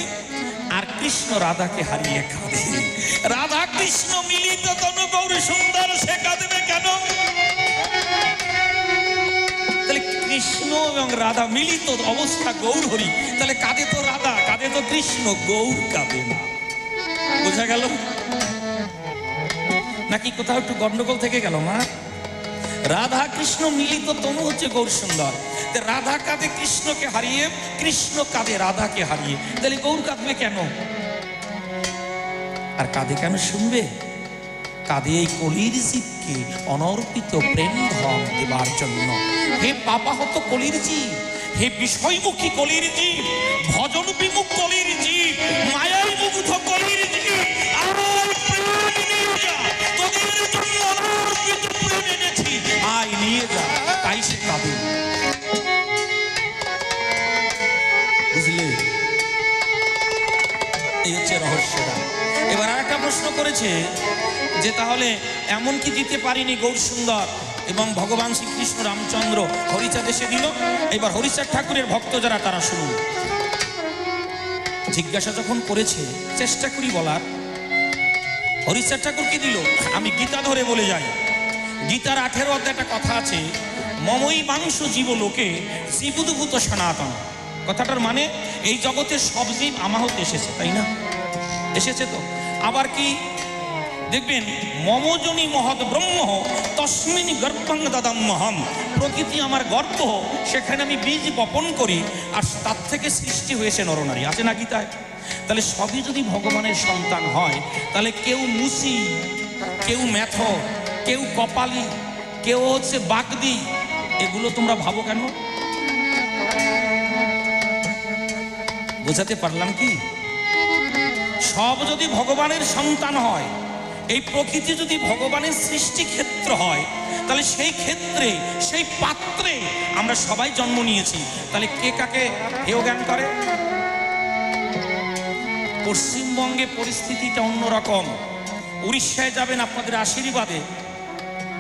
আর কৃষ্ণ রাধাকে হারিয়ে কাঁদে। রাধা কৃষ্ণ মিলিত তনু গৌর সুন্দর, সে কাঁদবে কেন? তাহলে কৃষ্ণ এবং রাধা মিলিত অবস্থা গৌর হরি, তাহলে কাঁদে তো রাধা, কাঁদে তো কৃষ্ণ, গৌর কাঁদে না। বোঝা গেল নাকি কোথাও একটু গন্ডগোল থেকে গেল? মা, রাধা কৃষ্ণ মিলিত তনু হচ্ছে গৌর সুন্দর। রাধা কাঁদে কৃষ্ণকে হারিয়ে, কৃষ্ণ কাঁদে রাধাকে হারিয়ে, তাহলে গৌর কাঁদবে কেন? আর কাঁদে কেন শুনবে? কাঁদে এই কলির জীবকে অনর্পিত প্রেম ধন দেবার জন্য। হে পাপাহত কলির জীব, হে বিষয়মুখী কলির জীব, ভজন বিমুখ কলির জীব, মায়ায় মুগ্ধ কলির জীব, আমার প্রেম নিয়ে যা, তোদের জন্য অনর্পিত প্রেম এনেছি, আয় নিয়ে যা। তাই সে কাঁদে। বুঝলে? এই হচ্ছে রহস্যটা। এবার আর একটা প্রশ্ন করেছে যে তাহলে এমন কি দিতে পারিনি গৌর সুন্দর এবং ভগবান শ্রীকৃষ্ণ রামচন্দ্র হরিচাঁদ এসে দিল? এবার হরিচাঁদ ঠাকুরের ভক্ত যারা, তারা শুনুন। জিজ্ঞাসা যখন করেছে, চেষ্টা করি বলার। হরিচাঁদ ঠাকুর কি দিল? আমি গীতা ধরে বলে যাই। গীতার 18 অধ্যায়ে একটা কথা আছে, মমই মাংস জীব লোকে জীবুদ্ভূত সনাতন। কথাটার মানে এই জগতের সব জীব আমাহত এসেছে, তাই না? এসেছে তো। আবার কি দেখবেন, মমজনী মহৎ ব্রহ্ম তস্মিন গর্ভং দদাম্যহম। প্রকৃতি আমার গর্ভ, সেখানে আমি বীজ বপন করি, আর তার থেকে সৃষ্টি হয়েছে নরনারী। আছে না গীতায়? তাহলে সবই যদি ভগবানের সন্তান হয়, তাহলে কেউ মুসি, কেউ মেথর, কেউ কপালি, কেউ হচ্ছে বাগদি, এগুলো তোমরা ভাবো কেন? বোঝাতে পারলাম কি? সব যদি ভগবানের সন্তান হয়, এই প্রকৃতি যদি ভগবানের সৃষ্টি ক্ষেত্র হয়, তাহলে সেই ক্ষেত্রে, সেই পাত্রে আমরা সবাই জন্ম নিয়েছি। তাহলে কে কাকে হেয় জ্ঞান করে? পশ্চিমবঙ্গে পরিস্থিতিটা অন্যরকম। উড়িষ্যায় যাবেন আপনাদের আশীর্বাদে,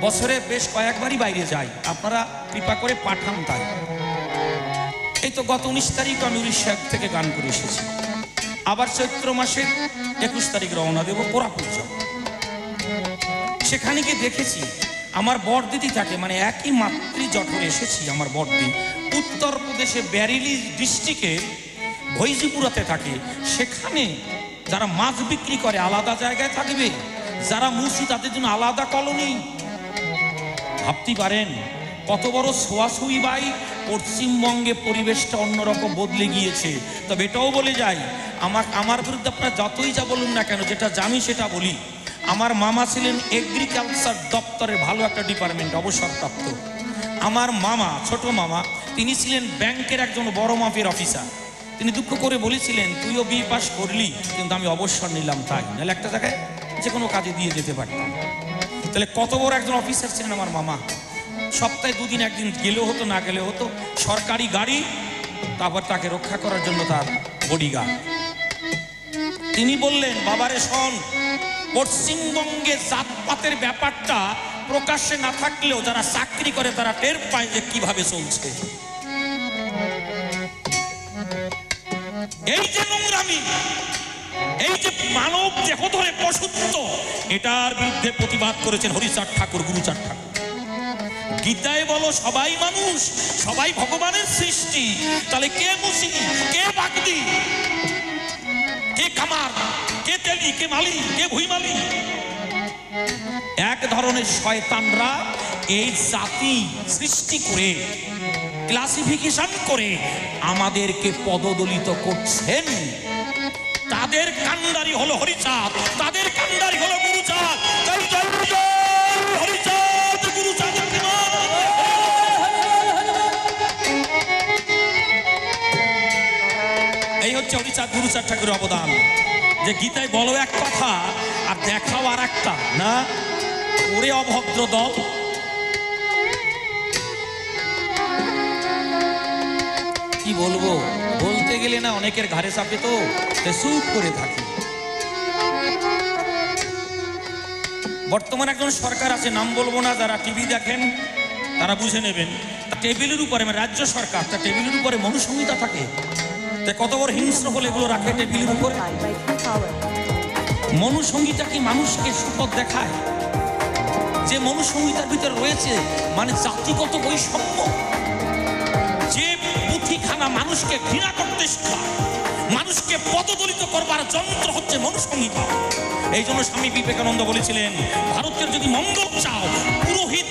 বছরে বেশ কয়েকবারই বাইরে যাই, আপনারা কৃপা করে পাঠান। তাই এই তো গত 19 তারিখ আমি উড়িষ্যা থেকে গান করে এসেছি। আবার চৈত্র মাসের 21 তারিখ রওনা দেব কোরাপুট যাব। সেখানে গিয়ে দেখেছি আমার বড়দিদি থাকে, মানে একই মাতৃ জঠরে এসেছি। আমার বড়দি উত্তরপ্রদেশে ব্যারেলি ডিস্ট্রিক্টে ভৈজিপুরাতে থাকে। সেখানে যারা মাছ বিক্রি করে আলাদা জায়গায় থাকবে, যারা মুসি তাদের জন্য আলাদা কলোনি। ভাবতে পারেন কত বড় ছোঁয়াছুঁই বাই, পশ্চিমবঙ্গে পরিবেশটা অন্যরকম বদলে গিয়েছে। তবে এটাও বলে যাই, আমার বিরুদ্ধে আপনারা যতই যা বলুন না কেন, যেটা জানি সেটা বলি। আমার মামা ছিলেন এগ্রিকালচার দপ্তরের ভালো একটা ডিপার্টমেন্ট, অবসরপ্রাপ্ত। আমার মামা, ছোট মামা, তিনি ছিলেন ব্যাংকের একজন বড় মাপের অফিসার। তিনি দুঃখ করে বলেছিলেন, তুইও বিএ পাস করলি, কিন্তু আমি অবসর নিলাম, তাই নাহলে একটা জায়গায় যে কোনো কাজে দিয়ে যেতে পারতাম। তাহলে কত বড় একজন অফিসার ছিলেন আমার মামা। সপ্তাহে দুদিন একদিন গেলেও হতো, না গেলেও হতো, সরকারি গাড়ি, তারপর তাকে রক্ষা করার জন্য তার বডিগার্ড। তিনি বললেন, বাবারে শোন, পশ্চিমবঙ্গে জাতপাতের ব্যাপারটা প্রকাশ্যে না থাকলেও যারা চাকরি করে তারা টের পায় যে কিভাবে চলছে। এই যে নোংরামি, এই যে মানব দেহ ধরে পশুত্ব, এটার বিরুদ্ধে প্রতিবাদ করেছেন হরিচাঁদ ঠাকুর, গুরুচাঁদ ঠাকুর। গীতায় বলো সবাই মানুষ, সবাই ভগবানের সৃষ্টি, তাহলে কে মুসি, কে বাগদি, কে কামার, কে তেলি, কে মালি, কে ভুইমালি? এক ধরনের শয়তানরা এই জাতি সৃষ্টি করে, ক্লাসিফিকেশন করে আমাদেরকে পদদলিত করছেন। তাদের কান্ডারি হলো হরিচাঁদ, তাদের কান্ডারি হলো গুরুচাঁদ। জয় জয় জয় হরিচাঁদ, গুরুচাঁদ। এই হচ্ছে হরিচাঁদ গুরুচাঁদ ঠাকুরের অবদান, যে গীতায় বলো এক কথা আর দেখাও আর একটা। না ওরে অভদ্র দল, কি বলবো, বলতে গেলে না অনেকের ঘাড়ে চাপে, তো চুপ করে থাকি। বর্তমান একজন সরকার আছে, নাম বলবো না, যারা টিভি দেখেন তারা বুঝে নেবেন। টেবিলের উপরে, রাজ্য সরকার, তার টেবিলের উপরে মনুসংহিতা থাকে। তা কত বড় হিংস্র হলে এগুলো রাখে টেবিলের উপরে। মনুসংহিতা কি মানুষকে সুপথ দেখায়? যে মনুসংহিতার ভিতরে রয়েছে মানে জাতিগত বৈষম্য, যে পুঁথিখানা মানুষকে ঘৃণা করতে শেখায়, মানুষকে পদদলিত করবার যন্ত্র হচ্ছে মনুসংহিতা। এই জন্য স্বামী বিবেকানন্দ বলেছিলেন, ভারতের যদি মঙ্গল চাও, পুরোহিত